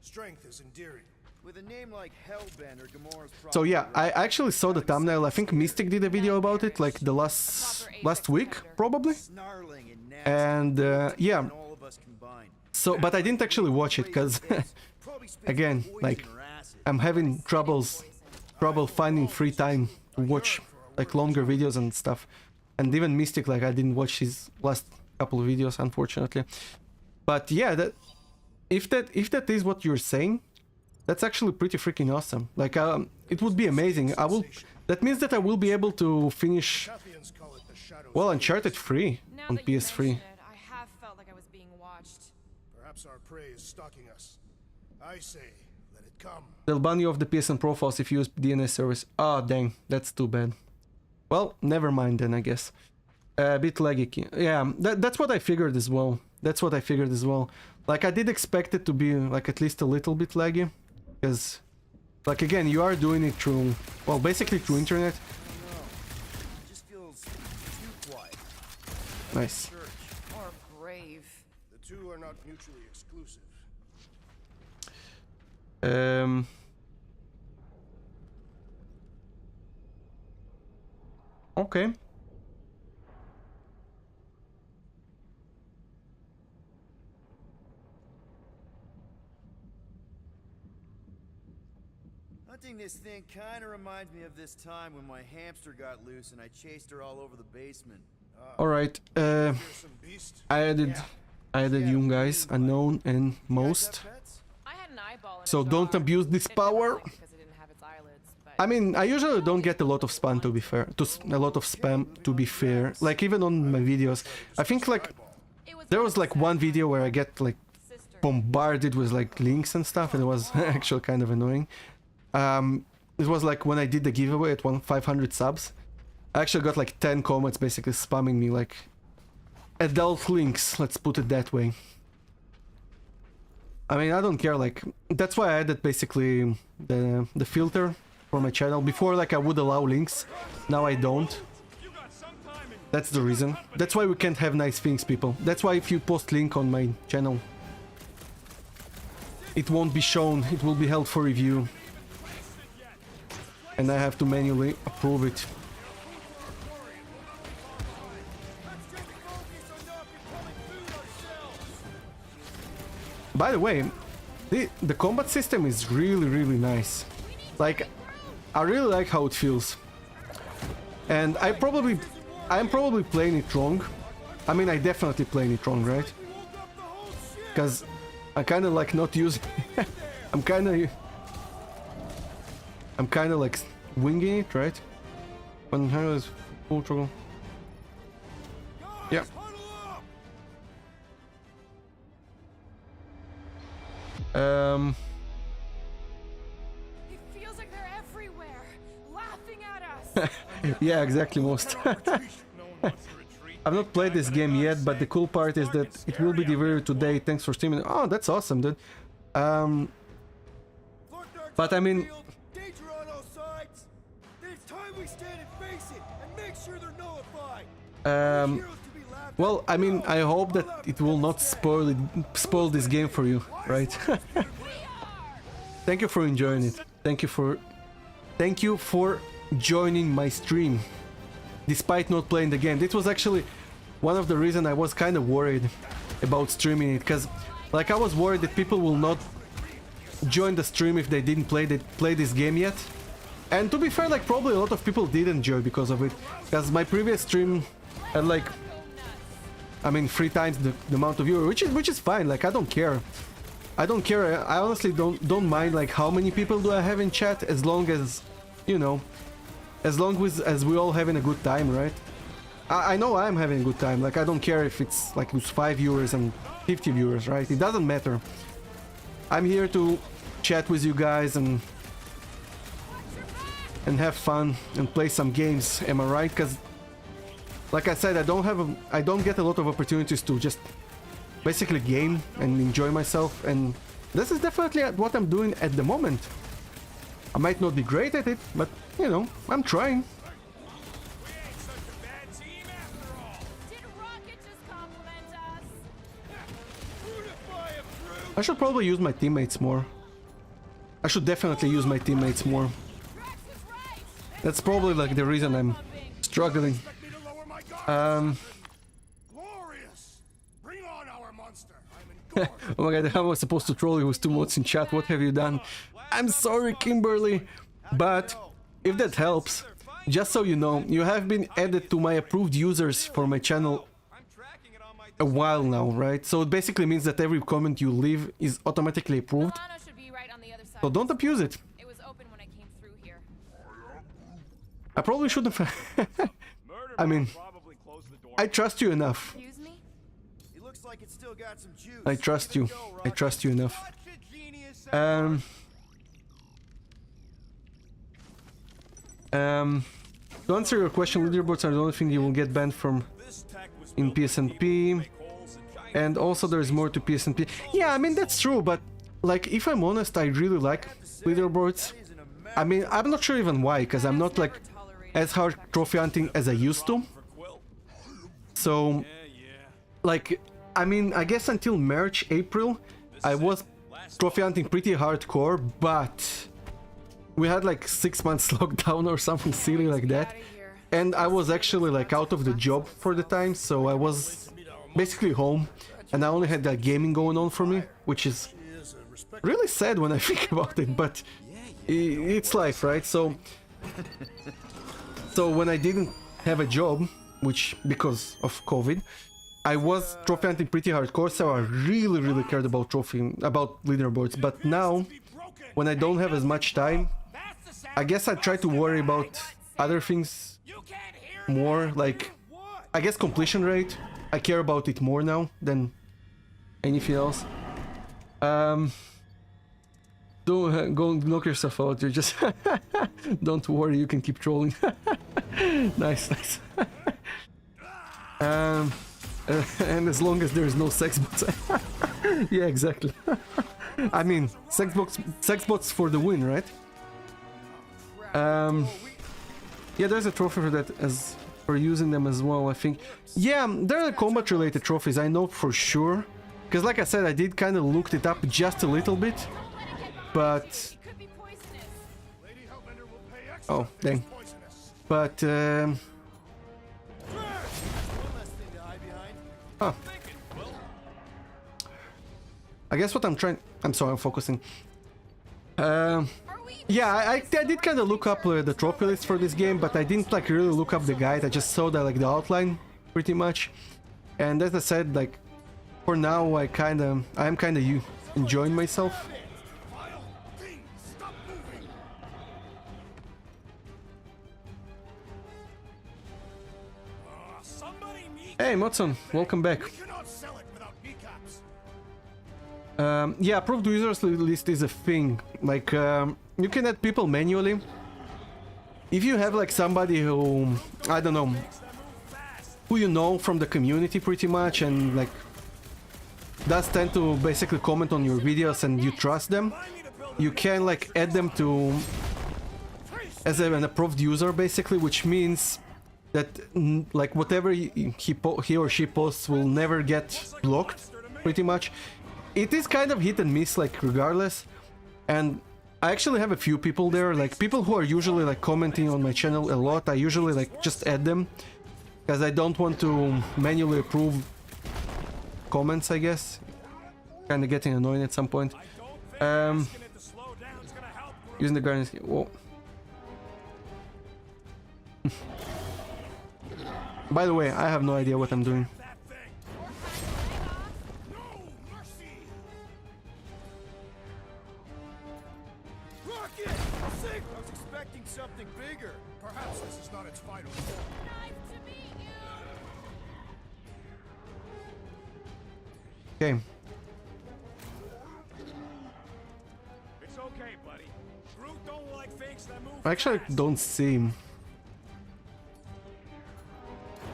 Strength is endearing. With a name like Hellbender, Gamora's So probably yeah, I actually saw the thumbnail. I think Mystic did a video about it like the last week, probably. snarling and nasty. And yeah, than all of us combined. so but I didn't actually watch it because Probably spits again, poison like or acid. I'm having trouble finding free time to watch like longer videos and stuff. And even Mystic, like I didn't watch his last couple of videos, unfortunately. But yeah, that if that is what you're saying, that's actually pretty freaking awesome. Like it would be amazing. That means that I will be able to finish Pathians call it the shadow. well Uncharted 3 Now on that you PS3. mention it, I have felt like I was being watched. Perhaps our prey is stalking us. I say, let it come. They'll ban you off the PSN profiles if you use DNS service. Ah, dang, that's too bad. Well, never mind then, I guess. A bit laggy. Yeah, that's what I figured as well. That's what I figured as well. Like, I did expect it to be, like, at least a little bit laggy. Because, like, again, you are doing it through, well, basically through internet. It just feels too quiet. Nice. Or brave. The two are not mutually exclusive. Okay. Hunting this thing kind of reminds me of this time when my hamster got loose and I chased her all over the basement. Alright, Fearsome beast. I added you guys, unknown and You guys most. have pets? I had an eyeball in So a don't jar. abuse this It never power. blinked because it didn't have its eyelids, but I mean, I usually don't get a lot of spam to be fair. A lot of spam to be fair. Like even on my videos, I think like it was there not was like sad. one video where I get like Sister. bombarded with like links and stuff, and it was actually kind of annoying. It was like when I did the giveaway at 500 subs, I actually got like 10 comments basically spamming me like adult links, let's put it that way. I mean, I don't care, like that's why I added basically the filter for my channel. Before, like I would allow links, now I don't. You got some time in That's the reason. That's why we can't have nice things, people. That's why if you post link on my channel, it won't be shown, it will be held for review. And I have to manually approve it. By the way, the combat system is really nice. Like, I really like how it feels. And I probably I'm probably playing it wrong. I mean, I definitely playing it wrong, right? Because I kind of like not using... I'm kind of like winging it, right? When I was full trouble. Yeah. It feels like they're everywhere, laughing at us. Yeah, exactly, most. I've not played this game yet, but the cool part is that it will be delivered today. Thanks for streaming. Oh, that's awesome, dude. But I mean, Danger on all sides. Then it's time we stand and face it and make sure they're nullified. Heroes to be laughed well, I mean, I hope that it will not spoil this game for you, right? Thank you for enjoying it. Thank you for joining my stream, despite not playing the game. This was actually one of the reasons I was kind of worried about streaming it, because, like, I was worried that people will not join the stream if they didn't play this game yet. And to be fair, like, probably a lot of people did enjoy because of it, because my previous stream had like, I mean, 3 times the amount of viewers, which is fine. Like, I don't care. I honestly don't mind like how many people do I have in chat, as long as, you know, as long as we all having a good time, right? I know I'm having a good time. Like, I don't care if it's like with 5 viewers and 50 viewers, right? It doesn't matter. I'm here to chat with you guys and have fun and play some games. Am I right? Because, like I said, I don't get a lot of opportunities to just basically game and enjoy myself, and this is definitely what I'm doing at the moment. I might not be great at it, but you know, I'm trying. Did Rocket just compliment us? I should probably use my teammates more. I should definitely use my teammates more. That's probably like the reason I'm struggling. Glorious! Bring on our monster. I'm in Oh my god, how was I supposed to troll you with 2 mods in chat? What have you done? I'm sorry, Kimberly, but if that helps, just so you know, you have been added to my approved users for my channel a while now, right? So it basically means that every comment you leave is automatically approved. Milano should be right on the other side. So don't abuse it. It was open when I came through here. I probably shouldn't have. I mean, I trust you enough. Excuse me? It looks like it's still got some juice. I trust Give you. it a go, I Rocket. trust you enough. To answer your question, leaderboards are the only thing you will get banned from in PSNP, and also there's more to PSNP. Yeah, I mean, that's true, but like, if I'm honest, I really like leaderboards. I mean, I'm not sure even why, because I'm not like as hard trophy hunting as I used to. So, like, I mean, I guess until March, April, I was trophy hunting pretty hardcore, but we had like 6 months lockdown or something silly like that. And I was actually like out of the job for the time, so I was basically home, and I only had that gaming going on for me, which is really sad when I think about it, but it's life, right? So when I didn't have a job, which because of COVID, I was trophy hunting pretty hardcore, so I really cared about leaderboards. But now, when I don't have as much time, I guess I try to worry about other things more, like, I guess completion rate. I care about it more now than anything else. Don't go knock yourself out. You just don't worry. You can keep trolling. Nice. And as long as there is no sex bots. Yeah, exactly. I mean, sex bots for the win, right? Yeah, there's a trophy for that, as for using them as well, I think. Yeah, there are combat related trophies, I know for sure. Because like I said, I did kind of looked it up just a little bit. But... oh, dang. But, huh. I guess what I'm trying... I'm sorry, I'm focusing. Are we Yeah, I did kind of look up the trophy list for this game, but I didn't like really look up the guide. I just saw like the outline pretty much. And as I said, like for now I'm kind of enjoying myself. Vile thing, stop moving. Somebody need Hey Motson, welcome back. We cannot sell it without kneecaps. Yeah, approved users list is a thing. Like you can add people manually. If you have like somebody who, I don't know, who you know from the community pretty much and like does tend to basically comment on your videos and you trust them, you can like add them to as an approved user basically, which means that like whatever he or she posts will never get blocked pretty much. It is kind of hit and miss like regardless, and I actually have a few people there, like people who are usually like commenting on my channel a lot. I usually like just add them because I don't want to manually approve comments, I guess. Kind of getting annoying at some point. Using the guardian. Whoa. By the way, I have no idea what I'm doing. Rocket! Sick! I was expecting something bigger. Perhaps this is not its final. Okay. It's okay, buddy. Groot don't like things that move I actually fast. don't see him.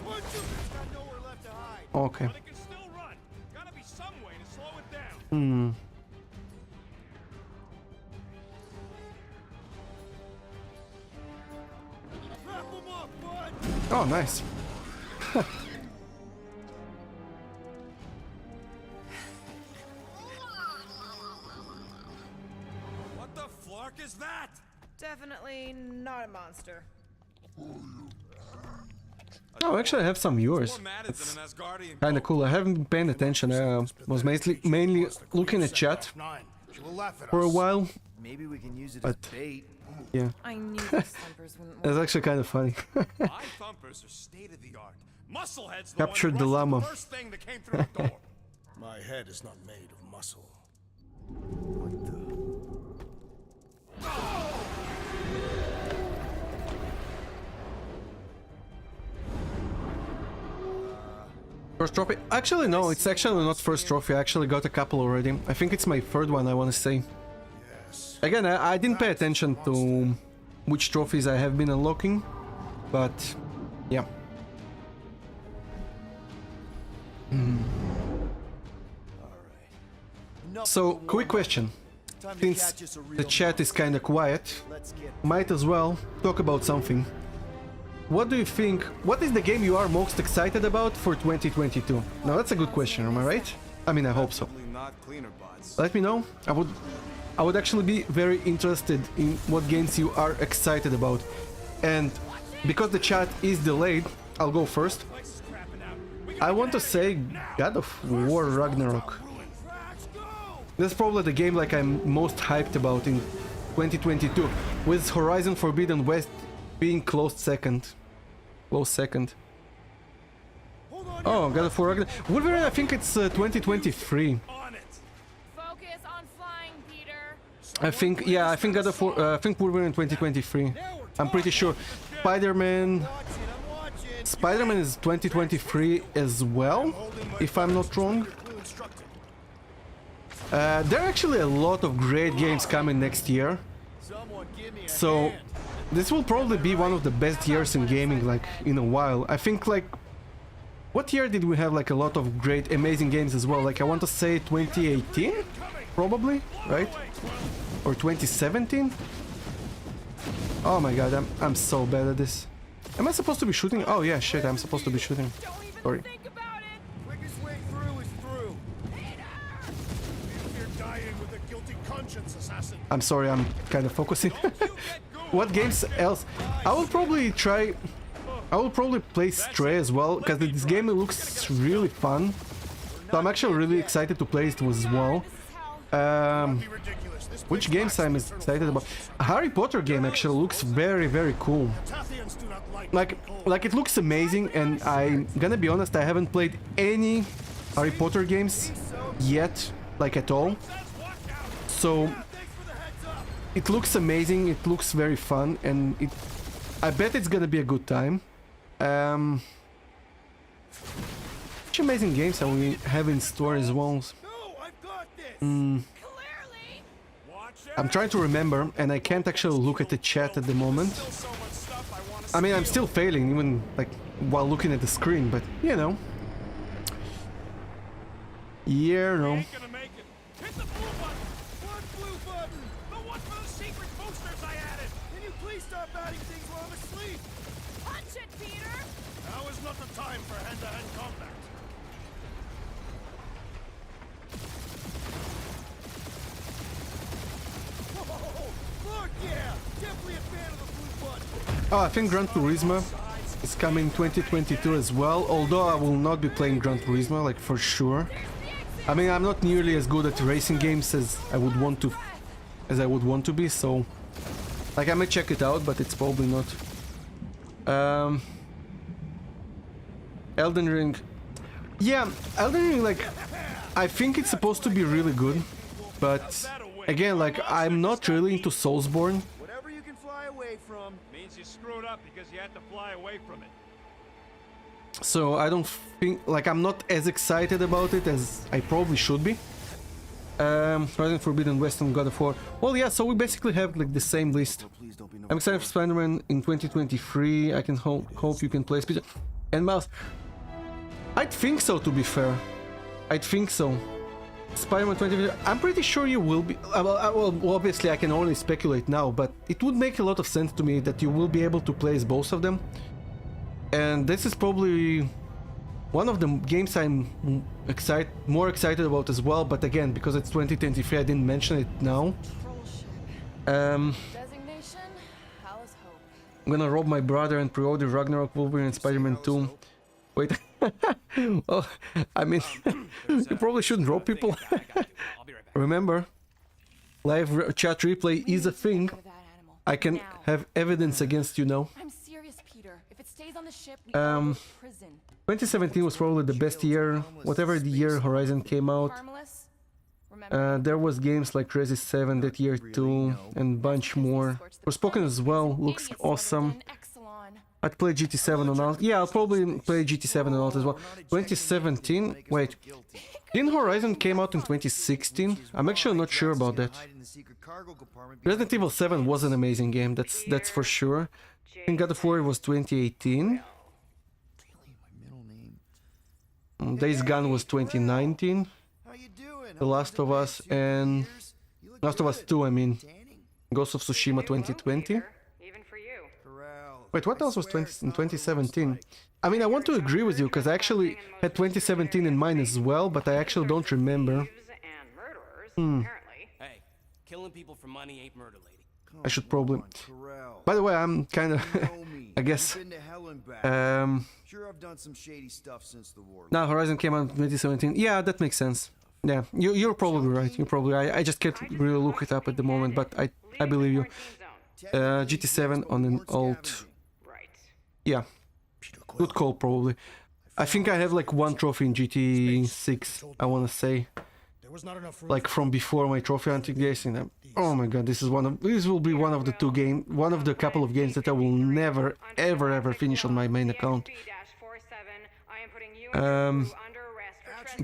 One of it's got nowhere left to hide. Okay. But it can still run. Gotta be some way to slow it down. Wrap 'em up, bud! Oh, nice. What the flark is that? Definitely not a monster. Oh, actually, I have some viewers. More matted than an Asgardian Kind of coat. cool. I haven't been paying attention. I was mainly looking at chat Nine. She will laugh at for a us. while. Maybe we can use it But- as bait. Yeah, I knew these thumpers wouldn't work. that's actually kind of funny. My thumpers are state of the art. Musclehead's the Captured one the who rushed llama. the first thing that came through the door. My head is not made of muscle. First trophy? Actually, no, it's actually not first trophy. I actually got a couple already. I think it's my third one, I want to say. Yes. Again, I didn't pay attention to which trophies I have been unlocking, but yeah. So, quick question. Since the chat is kinda quiet, might as well talk about something. What do you think, what is the game you are most excited about for 2022? Now that's a good question, am I right? I mean, I hope so. Probably not cleaner bots. Let me know. I would actually be very interested in what games you are excited about. And because the chat is delayed, I'll go first. I want to say God of War Ragnarok. That's probably the game like I'm most hyped about in 2022, with Horizon Forbidden West being close second. Close second. Oh, God of War Ragnarok. Wolverine, I think it's 2023. On it. Focus on flying, Peter. I think, yeah, I think God of War, I think Wolverine 2023. I'm pretty sure. Spider-Man is 2023 as well, if I'm not wrong. There are actually a lot of great games coming next year, so this will probably be one of the best years in gaming, like, in a while. I think, like, what year did we have, like, a lot of great, amazing games as well? Like, I want to say 2018, probably, right? Or 2017? Oh my god, I'm so bad at this. Am I supposed to be shooting? Oh yeah, shit, I'm supposed to be shooting. Sorry. Think about it. Quickest way through is through. You're dying with a guilty conscience, assassin. I'm sorry, I'm kind of focusing. What games else? I will probably play Stray as well, because this game looks really fun. So I'm actually really excited to play it as well. Be ridiculous. Which games I'm excited about? A Harry Potter game actually looks very, very cool. Tathians do not Like it looks amazing, and I'm gonna be honest, I haven't played any Harry Potter games yet, like at all. So it looks amazing, it looks very fun, and I bet it's gonna be a good time. Which amazing games are we have in store as well? I'm trying to remember, and I can't actually look at the chat at the moment. I mean, I'm still failing, even like while looking at the screen, but you know. Yeah, no. Ain't gonna make it. Hit the blue button. What blue button? The one for the secret boosters I added. Can you please stop adding things while I'm asleep? Punch it, Peter! Now is not the time for hand-to-hand combat. Whoa! Look, yeah! Definitely a fan of the blue button. Oh, I think Gran Turismo is coming 2022 as well, although I will not be playing Gran Turismo, like for sure. I mean, I'm not nearly as good at racing games as I would want to be, so like I may check it out, but it's probably not. Elden Ring. Yeah, Elden Ring, like I think it's supposed to be really good, but again, like I'm not really into Soulsborne. Whatever you can fly away from. Means you screwed up because you had to fly away from it. So I don't think, like I'm not as excited about it as I probably should be. Horizon Forbidden West and God of War. Well, yeah, so we basically have like the same list. I'm excited for Spider-Man in 2023. I can hope you can play Speed and Mouse. I'd think so, to be fair. I'd think so. Spider-Man 2023. I'm pretty sure you will be. Well, obviously I can only speculate now, but it would make a lot of sense to me that you will be able to play as both of them. And this is probably one of the games I'm more excited about as well, but again, because it's 2023, I didn't mention it now. Designation? How's hope? I'm gonna rob my brother and pre-order Ragnarok, Wolverine and Spider-Man 2. Wait. Well, I mean, you probably shouldn't rob people. Remember, live chat replay is a thing. I can have evidence against you now. I'm serious, Peter. If it stays on the ship, we all go to prison. 2017 was probably the best year, whatever the year Horizon came out. Harmless? Remember, There was games like Resi 7 that year too, and bunch more. Forspoken as well, looks awesome. I'd play GT7 on alt. Yeah, I'll probably play GT7 on alt as well. 2017, wait, didn't Horizon came out in 2016? I'm actually not sure about that. Resident Evil 7 was an amazing game, that's for sure. I think God of War was 2018. Days Gone was 2019. The Last of Us and Last of Us 2, I mean. Ghost of Tsushima 2020. Wait, what else was in 2017? I mean, I want to agree with you because I actually had 2017 in mind as well, but I actually don't remember. Hey, killing people for money ain't murder, lady. I should probably. By the way, I'm kind of, I guess. Sure, I've done some shady stuff since the war. Now Horizon came out in 2017. Yeah, that makes sense. Yeah, you're probably right. You're probably right. I just can't really look it up at the moment, but I believe you. GT7 on an alt. Yeah, good call probably. I think I have like one trophy in GT6. I want to say, like from before my trophy hunting days. And oh my god, this will be one of the couple of games that I will never ever finish on my main account.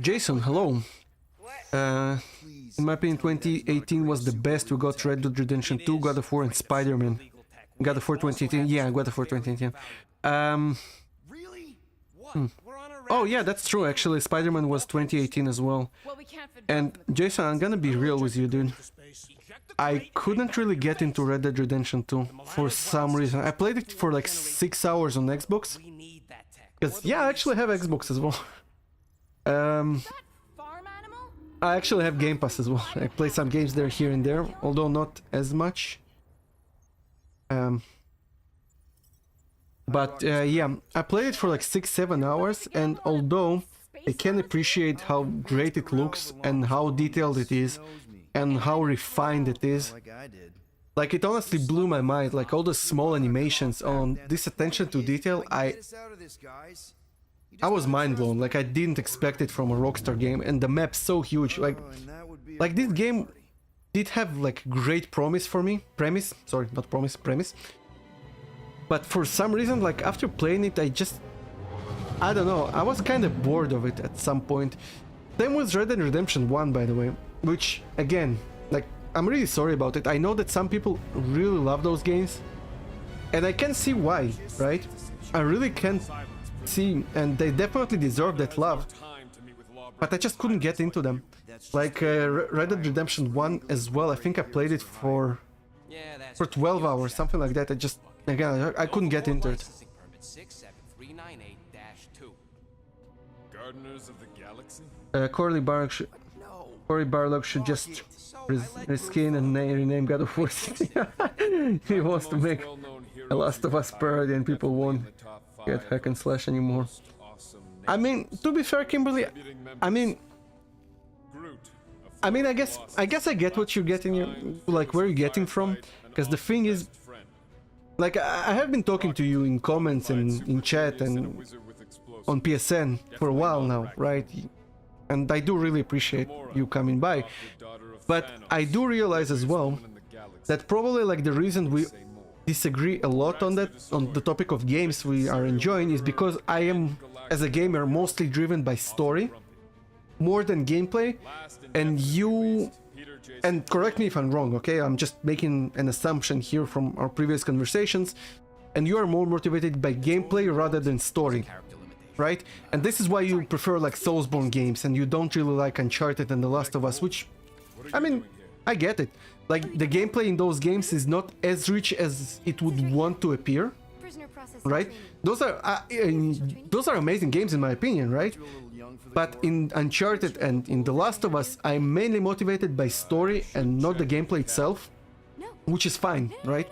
Jason, hello. In my opinion, 2018 was the best. We got Red Dead Redemption 2, God of War, and Spider-Man. God of War 2018, yeah, God of War 2018. Oh yeah, that's true. Actually, Spider-Man was 2018 as well. And Jason, I'm gonna be real with you, dude. I couldn't really get into Red Dead Redemption 2 for some reason. I played it for like 6 hours on Xbox. Because yeah, I actually have Xbox as well. I actually have Game Pass as well. I play some games there here and there, although not as much. But yeah, I played it for like 6-7 hours, and although I can appreciate how great it looks and how detailed it is, and how refined it is. Like I did. Like, it honestly blew my mind, like all the small animations on this attention to detail. I was mind blown. Like, I didn't expect it from a Rockstar game, and the map's so huge. Like this game did have like great promise for me. Premise, sorry, not promise, premise. But for some reason, like after playing it, I don't know, I was kind of bored of it at some point. Same with Red Dead Redemption 1, by the way, which again, like, I'm really sorry about it. I know that some people really love those games, and I can see why, right? I really can see, and they definitely deserve that love, but I just couldn't get into them. Like Red Dead Redemption 1 as well, I think I played it for 12 hours, something like that. Again, I couldn't get into it. Gardeners of the Galaxy? Cory Barlog should just reskin and rename God of War. He wants to make a Last of Us parody and people won't get hack and slash anymore. I mean, to be fair, Kimberly, I mean, I guess I get what you're getting, like where you're getting from, because the thing is, like, I have been talking to you in comments and in chat and on PSN for a while now, right? And I do really appreciate you coming by, but I do realize as well that probably like the reason we disagree a lot on the topic of games we are enjoying is because I am, as a gamer, mostly driven by story more than gameplay, and you, and correct me if I'm wrong, okay? I'm just making an assumption here from our previous conversations, and you are more motivated by gameplay rather than story, right? And this is why you prefer like Soulsborne games, and you don't really like Uncharted and The Last of Us, which, I mean, I get it. Like, the gameplay in those games is not as rich as it would want to appear, right? Those are amazing games in my opinion, right? But in Uncharted and in The Last of Us, I'm mainly motivated by story and not the gameplay itself, which is fine, right?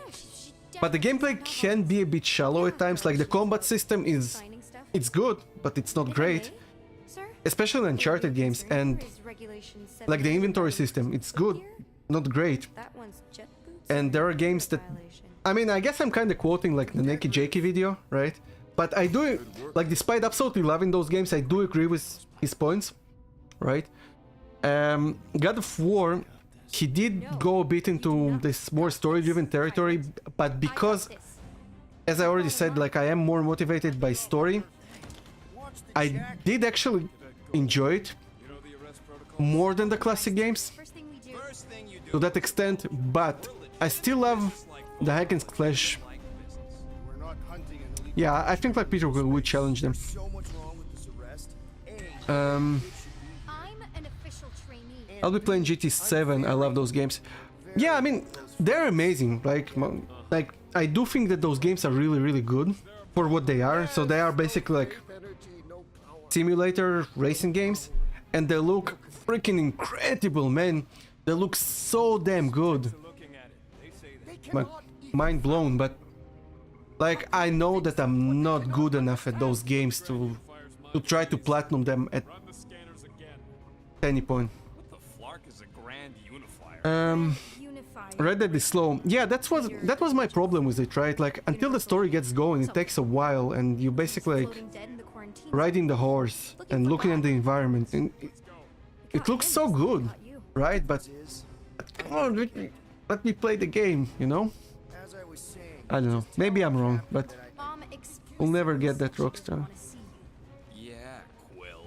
But the gameplay can be a bit shallow at times. Like, the combat system it's good, but it's not great, especially in Uncharted games. And like the inventory system, it's good, not great. And there are games that, I mean, I guess I'm kind of quoting like the Naked Jakey video, right? But I do, like, despite absolutely loving those games, I do agree with his points, right? God of War, he did go a bit into this more story-driven territory, but because, as I already said, like, I am more motivated by story, I did actually enjoy it more than the classic games to that extent, but I still love the hack and slash. Yeah, I think like Peter would challenge them. I'll be playing GT7. I love those games. Yeah, I mean, they're amazing. Like I do think that those games are really, really good for what they are. So they are basically like simulator racing games, and they look freaking incredible, man. They look so damn good. Mind blown, but like, I know that I'm not good enough at those games to try to platinum them at any point. Red Dead is slow. Yeah, that was my problem with it, right? Like, until the story gets going, it takes a while, and you basically like riding the horse and looking at the environment, and it looks so good, right? But come on, let me play the game, you know? I don't know. Maybe I'm wrong, but we'll never get that Rockstar. Yeah, Quill.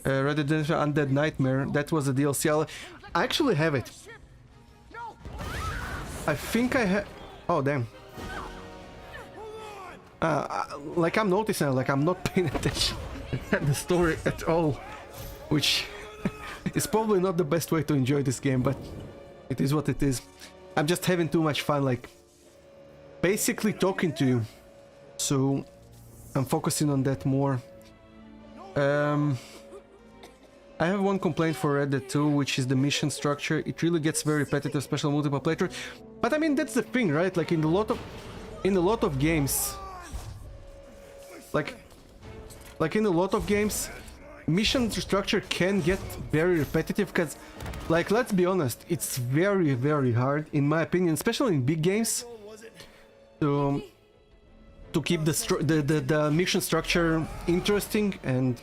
Red Dead Redemption Undead Nightmare. That was a DLC. I actually have it. I think I have. Oh damn. Like, I'm noticing, like, I'm not paying attention at the story at all, which is probably not the best way to enjoy this game, but it is what it is. I'm just having too much fun, like, basically talking to you, so I'm focusing on that more. I have one complaint for Red Dead 2, which is the mission structure. It really gets very repetitive, especially multiple playthrough. But I mean, that's the thing, right? Like, in a lot of games, like in a lot of games, mission structure can get very repetitive because, like, let's be honest, it's very, very hard, in my opinion, especially in big games, to keep the mission structure interesting and,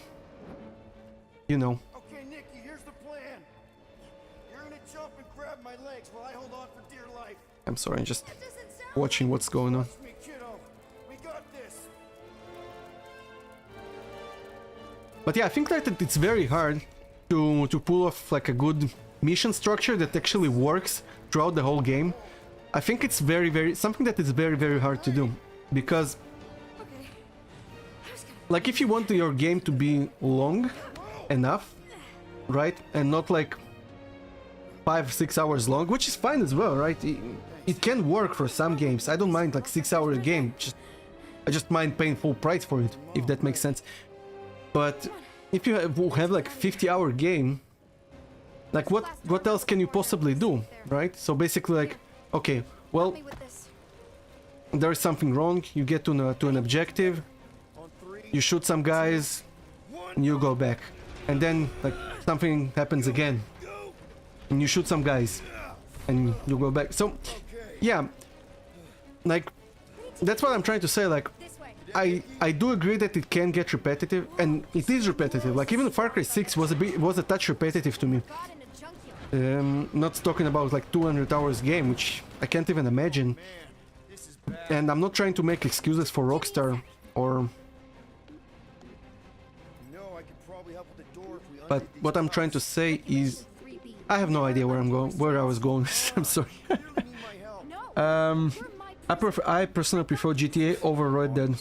you know. Okay, Nikki, here's the plan. You're gonna jump and grab my legs while I hold on for dear life. I'm sorry, I'm just watching what's going on. Trust me, kiddo. We got this. But yeah, I think that it's very hard to pull off like a good mission structure that actually works throughout the whole game. I think it's something that is very, very hard to do, because like if you want your game to be long enough, right, and not like 5-6 hours long, which is fine as well, right? It can work for some games. I don't mind like 6-hour game. I just mind paying full price for it, if that makes sense. But if you have like 50-hour game, like what else can you possibly do, right? So basically, like, okay, well, there's something wrong. You get to an objective, you shoot some guys, and you go back, and then like something happens again, and you shoot some guys, and you go back. So yeah, like that's what I'm trying to say. Like I do agree that it can get repetitive, and it is repetitive. Like even Far Cry 6 was a touch repetitive to me. Not talking about like 200 hours game, which I can't even imagine. And I'm not trying to make excuses for Rockstar or. But what I'm trying to say is, I have no idea where I was going. I'm sorry. I personally prefer GTA over Red Dead.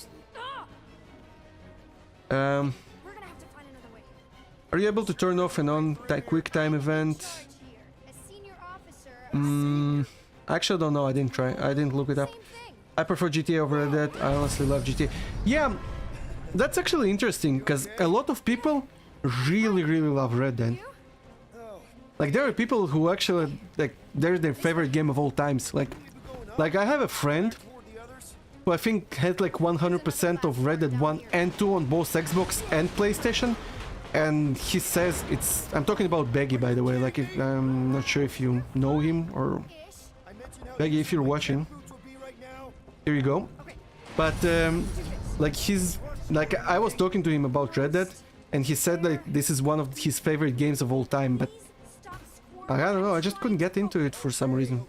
Are you able to turn off and on quick time event? I actually don't know. I didn't try. I didn't look it up. I prefer GTA over Red Dead. I honestly love GTA. Yeah, that's actually interesting because a lot of people really, really love Red Dead. Like there are people who actually like they're their favorite game of all times. Like I have a friend who I think had like 100% of Red Dead 1 and 2 on both Xbox and PlayStation, and he says it's. I'm talking about Beggy, by the way. Like I'm not sure if you know him or Beggy, if you're watching. Here you go. But like I was talking to him about Red Dead, and he said that this is one of his favorite games of all time, but I don't know, I just couldn't get into it for some reason.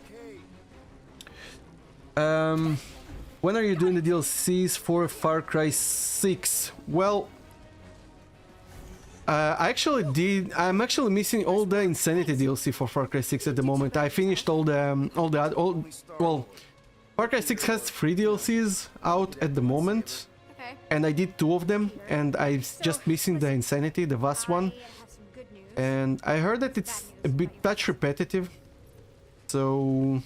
When are you doing the DLCs for Far Cry 6? Well, I actually did. I'm actually missing all the Insanity DLC for Far Cry 6 at the moment. I finished well, Far Cry 6 has 3 DLCs out at the moment. And I did 2 of them, and I'm just missing the Insanity, the vast one. And I heard that it's a bit touch repetitive, so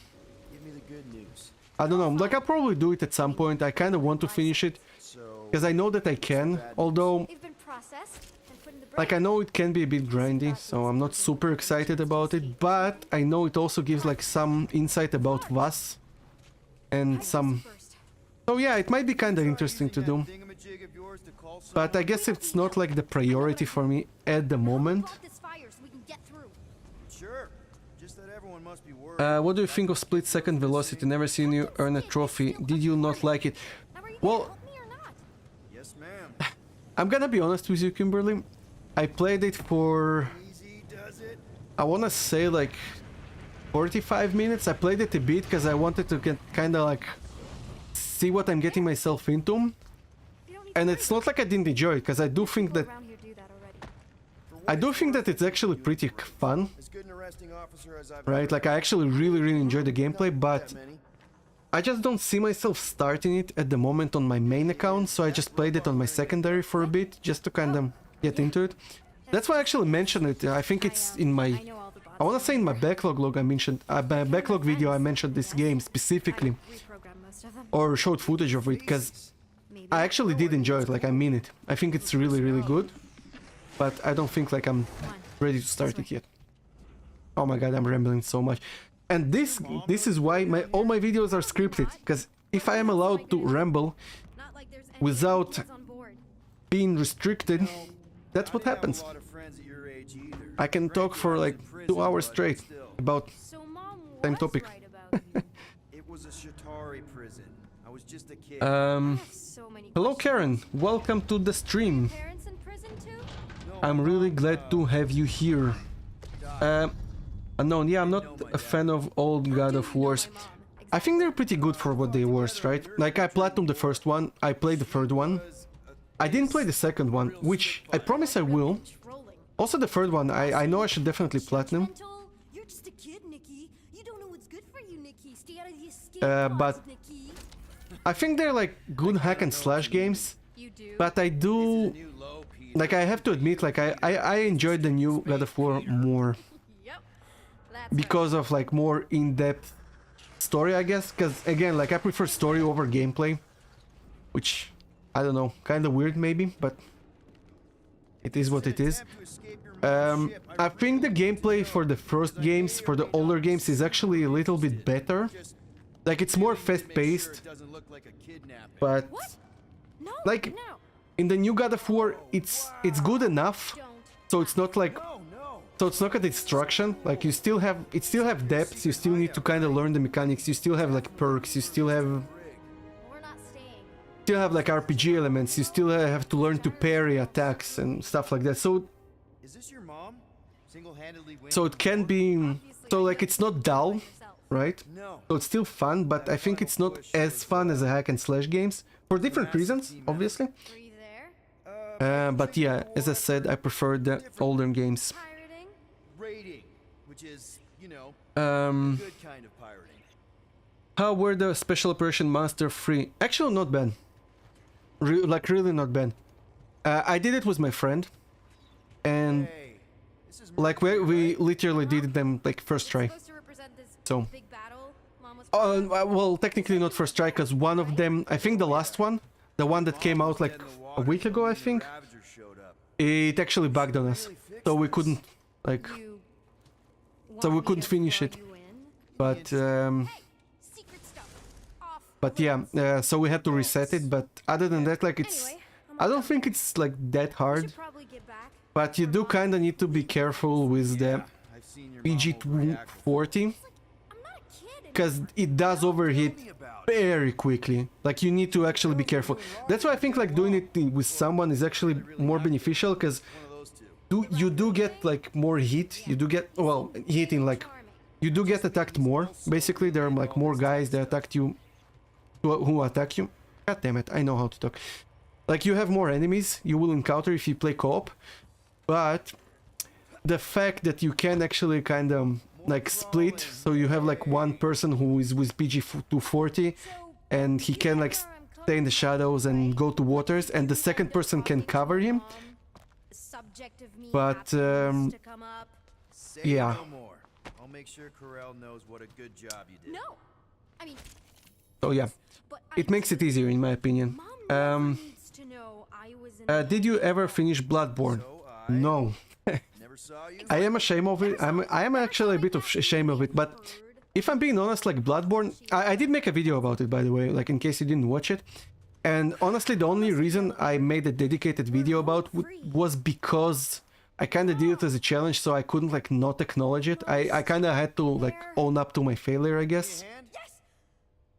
I don't know. Like I'll probably do it at some point. I kind of want to finish it because I know that I can. Although, like I know it can be a bit grindy, so I'm not super excited about it. But I know it also gives like some insight about Vas and some. So yeah, it might be kind of interesting to do, but I guess it's not like the priority for me at the moment. What do you think of split second velocity? Never seen you earn a trophy. Did you not like it? Well, I'm gonna be honest with you, Kimberly. I played it for, I wanna say like 45 minutes. I played it a bit because I wanted to get kind of like see what I'm getting myself into, and it's not like I didn't enjoy it, because I do think that it's actually pretty fun, right? Like I actually really enjoy the gameplay, but I just don't see myself starting it at the moment on my main account, so I just played it on my secondary for a bit just to kind of get into it. That's why I actually mentioned it. I think it's in my, I want to say in my backlog log I mentioned, my backlog video I mentioned this game specifically, or showed footage of it, because I actually did enjoy it. Like I mean it. I think it's really good, but I don't think like I'm ready to start it yet. Oh my god, I'm rambling so much. And this is why all my videos are scripted, because if I am allowed to ramble without being restricted, that's what I didn't have happens. a lot of friends at your age either. I can talk Granted, for I was like in prison, 2 hours but straight still. about So mom same was topic. right about you. It was a Shatari prison. I was just a kid. I have so many Hello questions. Karen, welcome to the stream. Parents in prison too? No, I'm really glad to have you here. Unknown, yeah, I'm not a fan of old God of Wars. I think they're pretty good for what they were, right? Like I platinumed the first one, I played the third one. I didn't play the second one, which I promise I will. Also the third one, I know I should definitely platinum. You're just a kid, Nikki. You don't know what's good for you, Nikki. Stay out of the escape But pods, Nikki. I think they're like good hack and slash games. You do. But I do, like I have to admit, like I enjoyed the new God of War more. Yep. That's Because of like more in-depth story, I guess. Because again, like I prefer story over gameplay, which I don't know, kind of weird maybe, but it is what it is. I think the gameplay for the first games, for the older games, is actually a little bit better. Like it's more fast-paced, but No, like no. in the new God of War, it's good enough, Don't. so it's not like. So it's not a destruction, like you still have, it still have depths, you still need to kind of learn the mechanics, you still have like perks, you still have We're not staying. like RPG elements, you still have to learn to parry attacks and stuff like that. So Is this your mom? Single-handedly so it can be, so like it's not dull, right? No. So it's still fun, but I think it's not as fun as the hack and slash games for different reasons, obviously. Were you there? But yeah, as I said, I prefer the older games. Pirating? Raiding, which is, you know, Um, good kind of pirating. How were the Special Operation Master 3? Actually, not bad. Like really not bad. I did it with my friend, and Hey, this is like we literally did them like first try. Supposed to represent this So, big battle. Mom was well, technically not first try, because one of them, I think the last one, the one that came out like a week ago, I think, Ravager showed up. it actually bugged on us, so we couldn't like, you so we want me couldn't to finish throw it. you in? But Secret stuff. Off. but yeah, so we had to reset it. But other than that, like it's, Anyway, I don't think it's like that hard. Should probably get back. But you do kind of need to be careful with the I've seen your PG mom overreact before. 240, I'm not a kid. because it does overheat very quickly. Like you need to actually be careful. That's why I think like doing it with someone is actually more beneficial, because you do get like more heat. You do get, well, heating, like you do get attacked more. Basically, there are like more guys that attack you, who attack you. God damn it, I know how to talk. Like you have more enemies you will encounter if you play co-op, but the fact that you can actually kind of like split, so you have like one person who is with PG 240 and he can like stay in the shadows and go to waters, and the second person can cover him. Subject of me But, happens to come up. Say yeah. no more. I'll make sure Corel knows what a good job you did. No. I mean, So yeah, but it makes it easier in my opinion. Mom needs to know I was in Did you ever finish Bloodborne? So I No. never saw you. I am ashamed of it. I am actually a bit of ashamed of it, but if I'm being honest, like Bloodborne, I did make a video about it, by the way, like in case you didn't watch it. And honestly, the only reason I made a dedicated video about was because I kind of did it as a challenge, so I couldn't like not acknowledge it. I kind of had to like own up to my failure, I guess. Yes.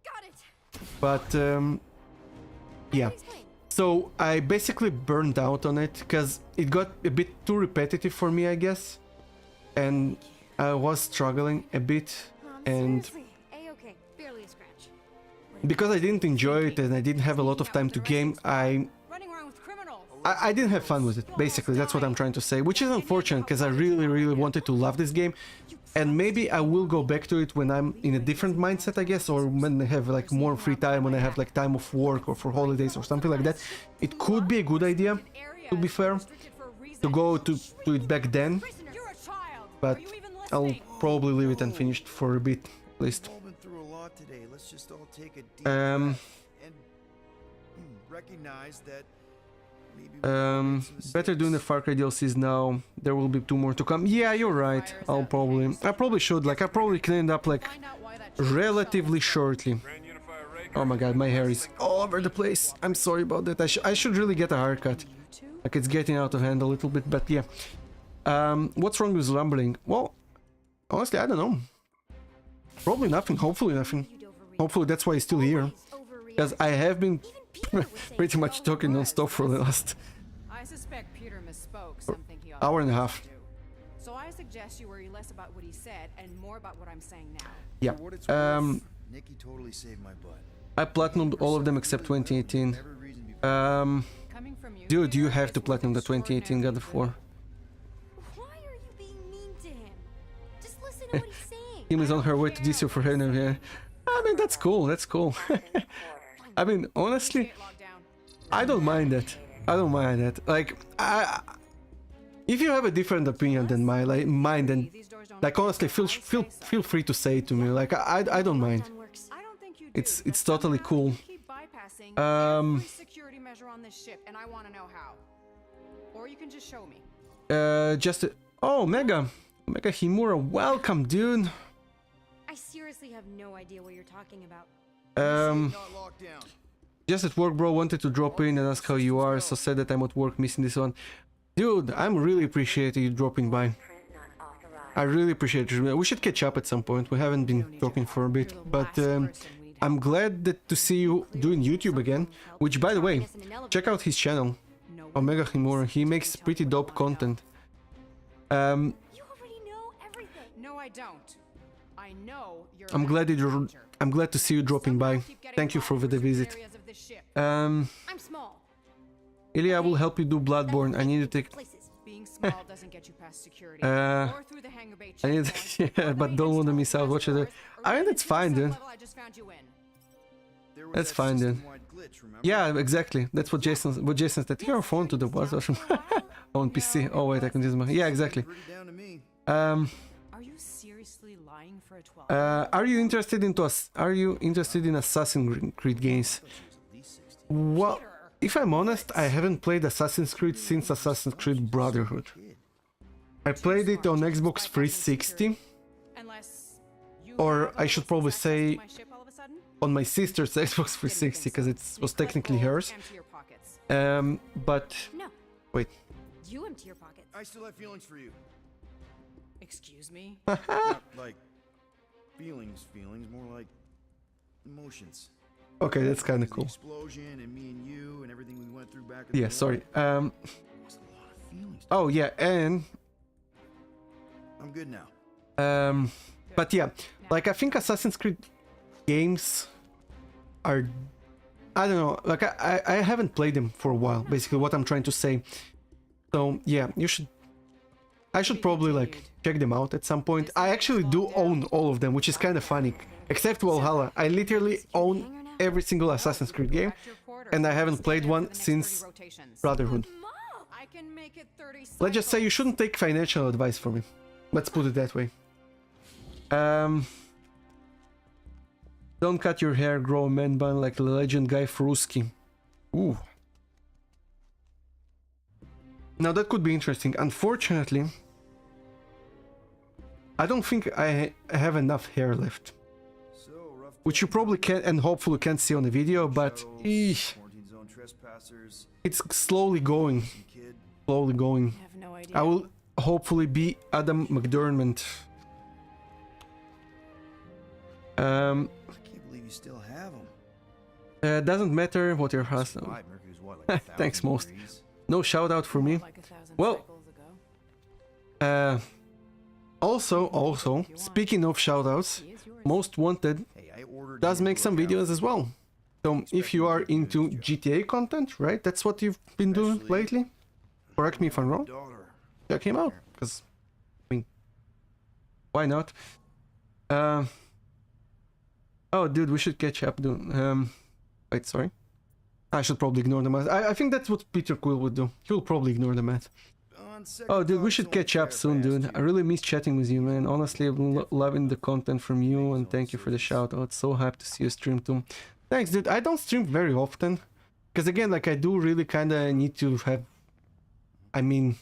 Got it. But yeah. So I basically burned out on it because it got a bit too repetitive for me, I guess. And I was struggling a bit, and A-okay. Barely a scratch. because I didn't enjoy it and I didn't have a lot of time to game, Running around with criminals. I didn't have fun with it, basically. That's what I'm trying to say, which is unfortunate because I really wanted to love this game. And maybe I will go back to it when I'm in a different mindset, I guess, or when I have like more free time, when I have like time of work or for holidays or something like that. It could be a good idea, to be fair, to go to it back then, You're a child. but I'll probably leave it unfinished for a bit, at least. We've all been through a lot today. Let's just all take a deep Um, breath and recognize that maybe we all made some Better doing the mistakes. Far Cry DLCs now. There will be 2 more to come. Yeah, you're right. I probably should. Like, I probably can end up like relatively shortly. Grand Unifier Ray Oh my god, my hair is all over the place. I'm sorry about that. I should really get a haircut. Like it's getting out of hand a little bit, but yeah. What's wrong with rumbling? Well, honestly, I don't know. Probably nothing. Hopefully nothing. Hopefully that's why he's still here. Because I have been pretty much talking non-stop for the last I suspect Peter misspoke something he ought hour and a not half. do. So I suggest you worry less about what he said and more about what I'm saying now. Yeah. For what it's worth, Nikki totally saved my butt. I platinumed all of them except 2018. Every reason before. Coming from you, Dude, you Peter, have to it's platinum the 2018 God extraordinarily of War. Why are you being mean to him? Just listen to what he's saying. Kim is on her way to DC for her new year. I mean, that's cool, that's cool. I mean, honestly, Get locked down. I don't mind that. I don't mind that. Like, if you have a different opinion than mine, then, These doors don't like, honestly, feel free to say it to me. Like, I don't mind. I don't think you do. It's but totally somehow cool. you keep bypassing every security measure on this ship, and I want to know how. Or you can just show me. Oh, Mega Himura, welcome, dude. I seriously have no idea what you're talking about. Not locked down. Just at work, bro. Wanted to drop in and ask how you are. So sad that I'm at work missing this one. Dude, I'm really appreciating you dropping by. I really appreciate it. We should catch up at some point. We haven't been talking for a bit, but I'm glad to see you doing YouTube again. Which, by the way, check out his channel, Omega Himura. He makes pretty dope content. You already know everything. No, I don't. I know you're. I'm glad to see you dropping by. Thank you for the visit. I'm small. Ilya, I will help you do Bloodborne. I need to take. Places. Being small doesn't get you past security. Uh, Or through the hangar bay I need, checkpoint, yeah, or the but don't want to miss out. What should I? I mean, that's fine, dude. I just found you in. There was That's that fine, dude. system-wide glitch, remember? Yeah, exactly. That's what Jason said. Your phone to the was on PC. Oh wait, I can use my. Yeah, exactly. Pretty down to me. Are you seriously lying for a 12? Are you interested in Assassin's Creed games? Well, if I'm honest, I haven't played Assassin's Creed since Assassin's Creed Brotherhood. I played it on Xbox 360, Unless you or have I should probably access to say my ship all of a sudden? on my sister's Xbox 360 because it was technically hers. Empty your pockets. But No. wait, You empty your pockets. I still have feelings for you. Excuse me? Not like feelings, more like emotions. okay, that's kind of The cool. explosion and me and you and everything we went through back at Yeah, the sorry. war. It's a lot of feelings. Oh yeah, and I'm good now. but yeah, like I think Assassin's Creed games are, I don't know, like I haven't played them for a while, basically what I'm trying to say. So yeah, I should probably like check them out at some point. I actually do own all of them, which is kind of funny, except Valhalla. I literally own every single Assassin's Creed game, and I haven't played one since Brotherhood. I can make it 30 Let's just say you shouldn't take financial advice from me. Let's put it that way. Don't cut your hair, grow a man bun like the legend Guy Fruski. Ooh. Now that could be interesting. Unfortunately, I don't think I have enough hair left. So rough. Which you probably can and hopefully can't see on the video, but eesh, Quarantine zone trespassers. it's slowly going. Some kid. Slowly going. I have no idea. I will hopefully be Adam McDermott. I can't believe you still have them. Doesn't matter what your hustle. Mercury's what, like 1,000 Thanks, most. degrees? No shout out for me. Like 1,000 Well, cycles ago. Also, speaking of shoutouts, He is yours. Most Wanted Hey, I ordered does you make to some look out. videos as well. So if you are into GTA content, right? That's what you've been doing Especially- lately. Correct me if I'm wrong. Daughter. Check him out, because I mean, why not? Oh, dude, we should catch up, dude. Wait, sorry. I should probably ignore the math. I think that's what Peter Quill would do. He'll probably ignore the math. On second Oh, dude, we thought, should it's only catch up fair soon, if I dude. asked I really miss chatting with you, man. Honestly, I've been loving the content from you, and thank you for the shout out. So happy to see you stream too. Thanks, dude. I don't stream very often, because again, like I do really kind of need to have. I mean,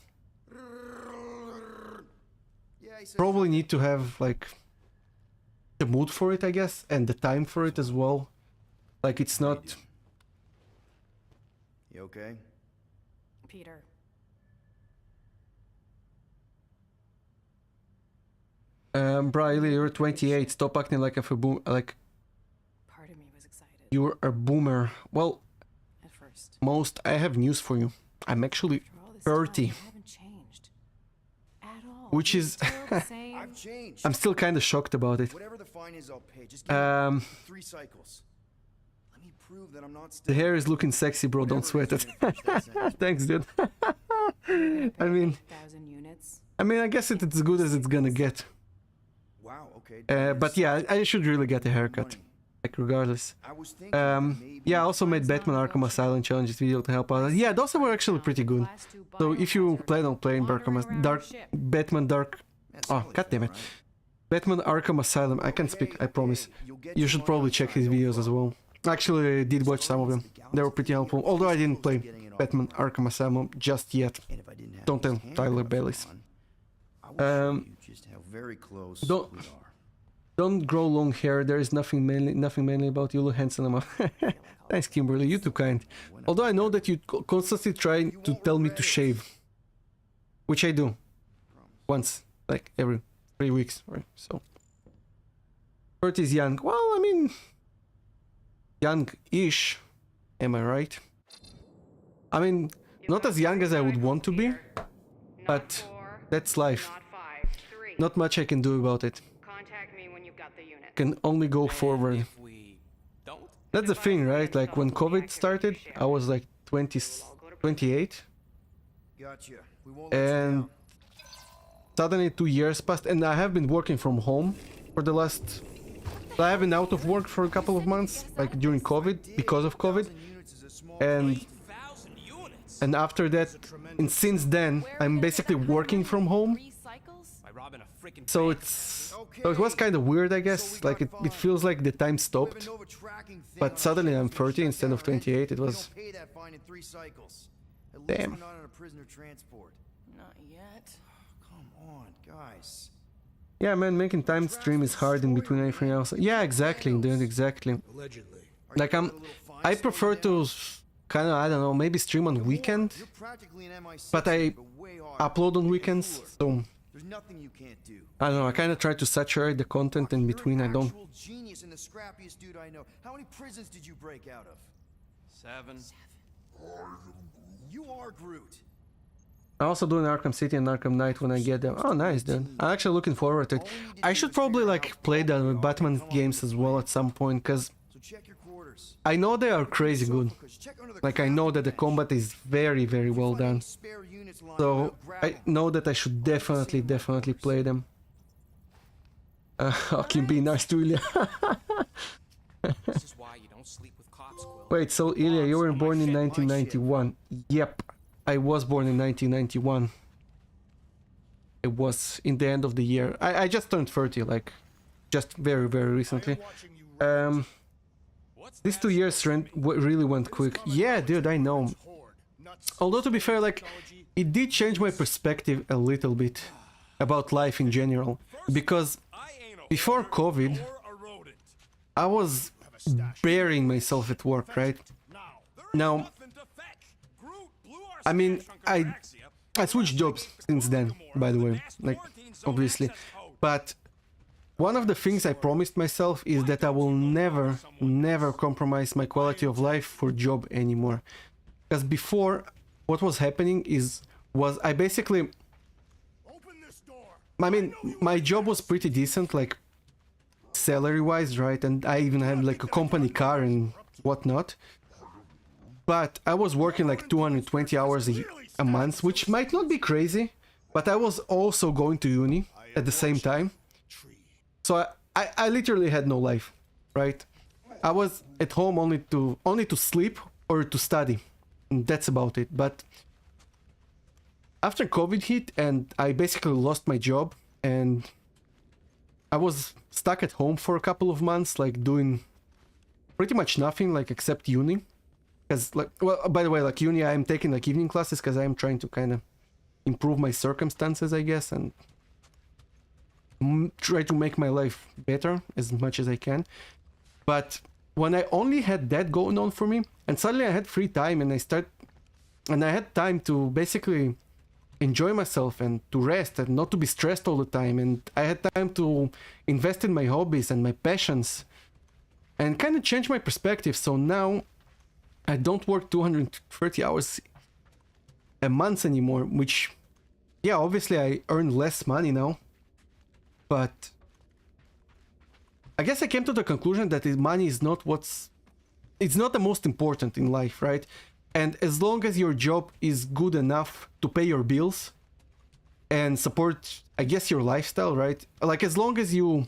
Yeah, he said probably need to have like the mood for it, I guess, and the time for it as well. Like it's not. You okay? Peter. Briley, you're 28. Stop acting like a boom. Like Part of me was excited you're a boomer. Well, at first. most. I have news for you. I'm actually For all this 30, time, I haven't changed at all. which You're is still the same. I've changed. I'm still kind of shocked about it. Whatever the fine is, I'll pay. Just give me 3 cycles. Let me prove that I'm not The still. hair is looking sexy, bro. Don't sweat it. Thanks, dude. I mean, 1,000 units. I guess it's as good as it's gonna get. Wow. Okay. But yeah, I should really get a haircut. Like regardless. I was thinking maybe Yeah, I also made Batman Arkham Asylum challenges video to help out. Yeah, those were actually pretty good. So if you plan on playing Batman Dark, oh god damn it, Batman Arkham Asylum, I can speak, I promise. You should probably check his videos as well. Actually, I did watch some of them. They were pretty helpful. Although I didn't play Batman Arkham Asylum just yet. And if I didn't have Don't tell these Tyler handcuffs Bellis. on, I will show you just how very close Don't- we are. Don't grow long hair. There is nothing manly about you. Look handsome enough. Thanks, Kimberly. You too kind. Although I know that you constantly try to tell me to shave, which I do once, like every 3 weeks, right? So 30 is young. Well, I mean, young-ish. Am I right? I mean, not as young as I would want to be, but that's life. Not much I can do about it. Contact me when you've got the unit. Can only go forward. If we don't, That's the thing, right? Like when COVID started, I was like 20, 28, Gotcha. We won't let you and down. suddenly 2 years passed, and I have been working from home for the last. I have been out of work for a couple of months, like during COVID, because of COVID, 1,000 units is a small and 1,000 units. and after that, and since then, I'm basically working from home. 3 cycles? By robbing a freaking So bank. so it was kind of weird, I guess. Like it feels like the time stopped. Nova tracking thing But on suddenly our I'm ship was 30 shut instead of down, right? 28. It We was don't pay that fine in 3 cycles. At least Damn. we're not on a prisoner transport. Not yet. Come on, guys. Yeah, man, making time stream is hard in between everything else. Yeah, exactly, dude, exactly. Allegedly. Like I prefer to kind of, I don't know, maybe stream on weekend, You're practically an MI6, but I way harder. upload on weekends, so There's nothing you can't do. I don't know, I kind of try to saturate the content in between. I You're an don't. actual genius and the scrappiest dude I know. How many prisons did you break out of? 7. You are Groot. I also do an Arkham City and Arkham Knight when I get them. Oh, nice, dude. I'm actually looking forward to it. I should probably like play the Batman games as well at some point, because So check your quarters. I know they are crazy good. Check under the Like I know that the combat is very, very well done. spare units lying So around, grab I 'em. know that I should definitely play them. Okay, be nice to Ilya. This is why you don't sleep with cops, Quill. Wait, so Ilya, you were born in 1991. Yep, I was born in 1991. It was in the end of the year. I just turned 30, like, just very, very recently. These 2 years really went quick. Yeah, dude, I know. Although, to be fair, like, it did change my perspective a little bit about life in general. Because before COVID, I was burying myself at work, right? Now, I mean, I switched jobs since then, by the way, like, obviously. But one of the things I promised myself is that I will never compromise my quality of life for job anymore. Because before, what was happening was I basically... I mean, my job was pretty decent, like, salary-wise, right? And I even had, like, a company car and whatnot. But I was working, like, 220 hours a month, which might not be crazy, but I was also going to uni at the same time. So I literally had no life, right? I was at home only to sleep or to study. And that's about it. But after COVID hit and I basically lost my job and I was stuck at home for a couple of months, like doing pretty much nothing, like except uni. Because, like, well, by the way, like uni, I'm taking like evening classes because I'm trying to kind of improve my circumstances, I guess, and try to make my life better as much as I can. But when I only had that going on for me, and suddenly I had free time and I start and I had time to basically enjoy myself and to rest and not to be stressed all the time, and I had time to invest in my hobbies and my passions and kind of change my perspective. So now I don't work 230 hours a month anymore, which, yeah, obviously I earn less money now, but I guess I came to the conclusion that money is not it's not the most important in life, right? And as long as your job is good enough to pay your bills and support, I guess, your lifestyle, right? Like, as long as you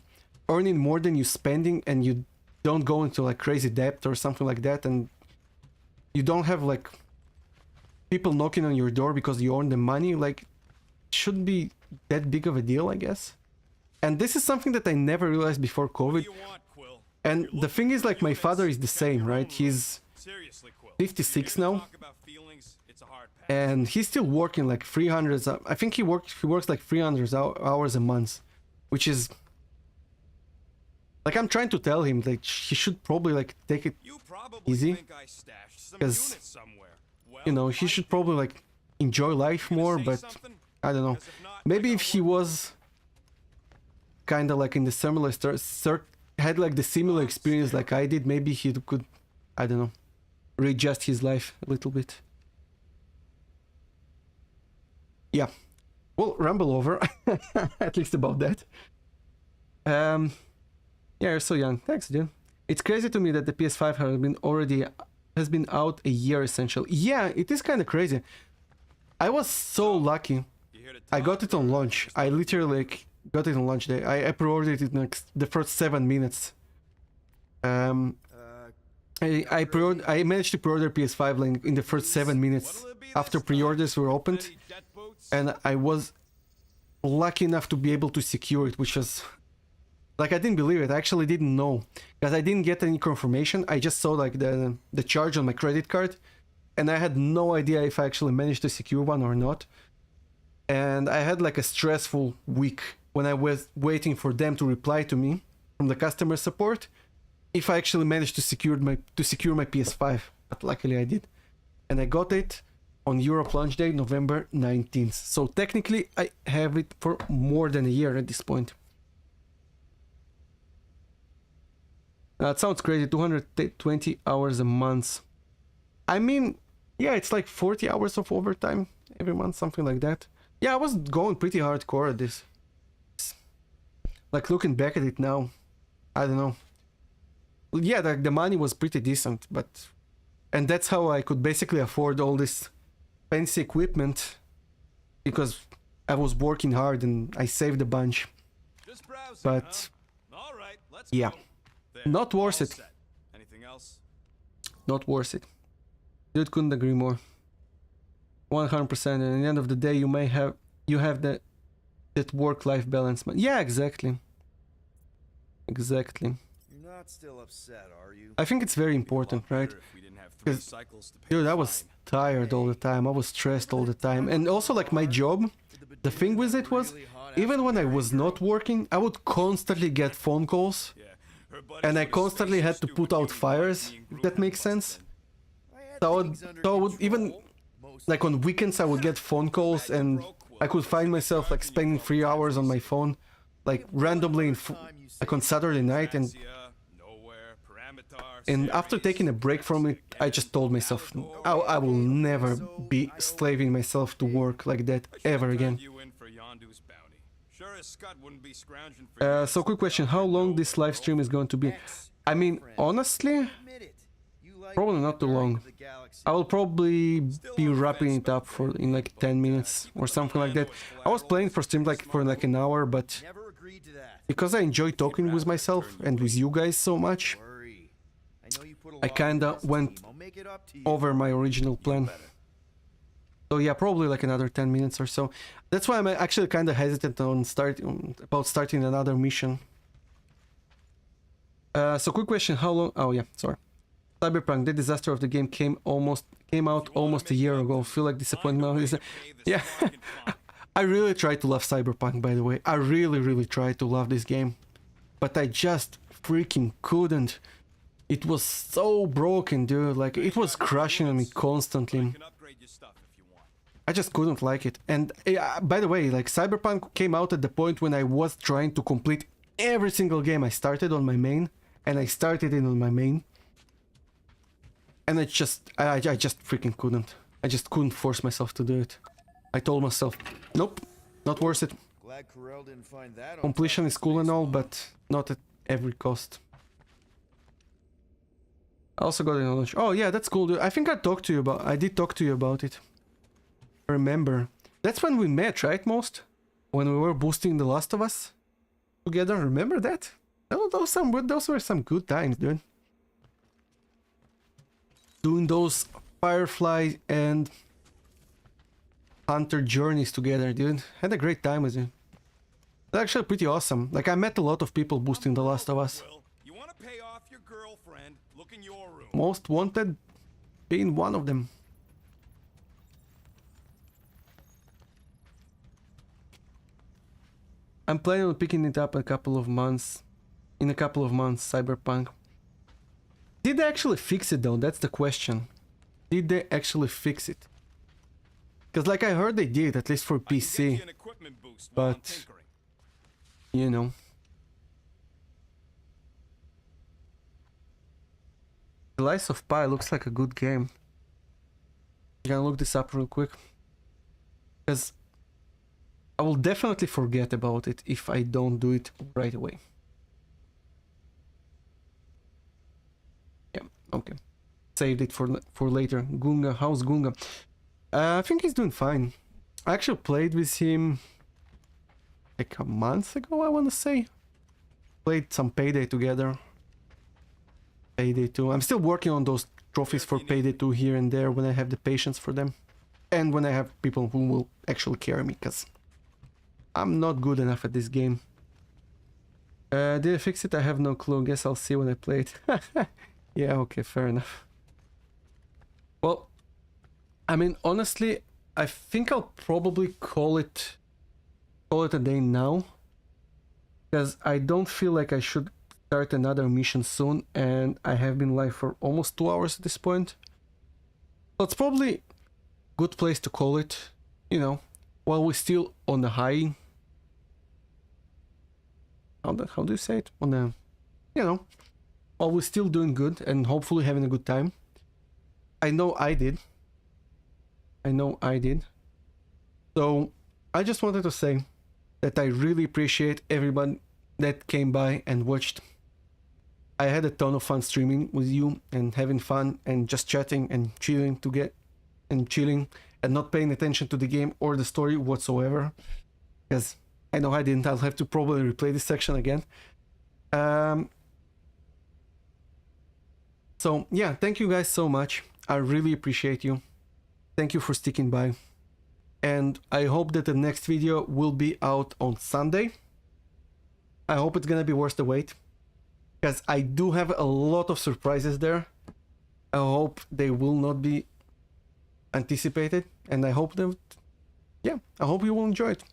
earning more than you spending and you don't go into like crazy debt or something like that, and you don't have like people knocking on your door because you earn the money, like, shouldn't be that big of a deal, I guess. And this is something that I never realized before COVID. And the thing is, like, my father is the same, right? He's 56 now, and he's still working like 300. I think he works like 300 hours a month, which is like, I'm trying to tell him like he should probably like take it easy, because, you know, he should probably like enjoy life more. But I don't know, maybe if he was kind of like in the similar had like the similar experience like I did, maybe he could, I don't know, readjust his life a little bit. Yeah, well, ramble over. At least about that. Yeah, you're so young. Thanks, dude. It's crazy to me that the PS5 has been out a year essentially. Yeah, it is kind of crazy. I was so lucky. I got it on launch. I literally like got it on launch day. I pre-ordered it in the first 7 minutes. I managed to pre-order PS5 like in the first 7 minutes after pre-orders were opened, and I was lucky enough to be able to secure it, which was like, I didn't believe it. I actually didn't know, because I didn't get any confirmation. I just saw like the charge on my credit card, and I had no idea if I actually managed to secure one or not. And I had like a stressful week when I was waiting for them to reply to me from the customer support if I actually managed to secure my PS5. But luckily I did, and I got it on Europe launch day, November 19th. So technically I have it for more than a year at this point. It sounds crazy, 220 hours a month. I mean, yeah, it's like 40 hours of overtime every month, something like that. Yeah, I was going pretty hardcore at this. Like, looking back at it now, I don't know. Yeah, the money was pretty decent, but... And that's how I could basically afford all this fancy equipment, because I was working hard and I saved a bunch. But... yeah. Not worth it. Anything else? Not worth it. Dude, couldn't agree more. 100%. And at the end of the day, you have that work-life balance. Yeah, exactly. Exactly. You're not still upset, are you? I think it's very important, right? Because, dude, I was tired all the time. I was stressed all the time. And also, like, my job, the thing with it was, even when I was not working, I would constantly get phone calls. And I constantly had to put out fires, if that makes sense. So I would even, like, on weekends I would get phone calls, and I could find myself like spending 3 hours on my phone, like randomly like on Saturday night. And after taking a break from it, I just told myself, I will never be slaving myself to work like that ever again. So quick question, how long this live stream is going to be? I mean, honestly, probably not too long. I will probably be wrapping it up in like 10 minutes or something like that. I was planning for stream like for like an hour, but because I enjoy talking with myself and with you guys so much, I kinda went over my original plan. So yeah, probably like another 10 minutes or so. That's why I'm actually kind of hesitant on starting another mission. So quick question, how long... Oh yeah, sorry. Cyberpunk, the disaster of the game came out almost a year ago. Feel like disappointment. Yeah, I really tried to love Cyberpunk, by the way. I really tried to love this game, but I just freaking couldn't. It was so broken, dude. Like, it was crushing on me constantly. your stuff if you want. I just couldn't like it. And by the way, like Cyberpunk came out at the point when I was trying to complete every single game I started on my main, and I started it on my main. And I just freaking couldn't. I just couldn't force myself to do it. I told myself, nope, not worth it. Glad Corel didn't find that on Completion top is of cool and space all, law. but not at every cost. I also got a knowledge. Oh yeah, that's cool, dude. I think I did talk to you about it. Remember. That's when we met, right, Most? When we were boosting The Last of Us together. Remember that? Those were some good times, dude. Doing those Firefly and Hunter journeys together, dude. Had a great time with you. It's actually pretty awesome. Like, I met a lot of people boosting The Last of Us. Will, you want to pay off your girlfriend? Look in your room. Most Wanted being one of them. I'm planning on picking it up in a couple of months, Cyberpunk. Did they actually fix it though? That's the question. Did they actually fix it? Because like I heard they did, at least for I can get PC. you an equipment boost while I'm But, tinkering. you know. The Lies of Pi looks like a good game. I'm gonna look this up real quick. Because I will definitely forget about it if I don't do it right away. Yeah, okay. Saved it for later. Gunga, how's Gunga? I think he's doing fine. I actually played with him like a month ago, I want to say. Played some Payday together. Payday 2. I'm still working on those trophies for Payday 2 here and there when I have the patience for them. And when I have people who will actually carry me, because I'm not good enough at this game. Did I fix it? I have no clue. Guess I'll see when I play it. Yeah, okay, fair enough. Well, I mean, honestly, I think I'll probably call it a day now. Because I don't feel like I should start another mission soon, and I have been live for almost 2 hours at this point. So it's probably a good place to call it, you know, while we're still on the high. How do you say it? On the, you know, while we're still doing good and hopefully having a good time. I know I did. So I just wanted to say that I really appreciate everyone that came by and watched. I had a ton of fun streaming with you and having fun and just chatting and chilling and not paying attention to the game or the story whatsoever. Because I know I didn't. I'll have to probably replay this section again. So yeah, thank you guys so much. I really appreciate you. Thank you for sticking by. And I hope that the next video will be out on Sunday. I hope it's gonna be worth the wait. Because I do have a lot of surprises there. I hope they will not be anticipated. And I hope that, yeah, I hope you will enjoy it.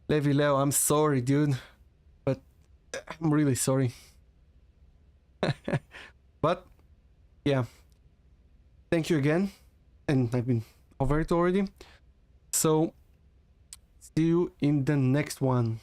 Levi Leo, I'm sorry, dude. But I'm really sorry. But, yeah. Thank you again. And I've been over it already. So, see you in the next one.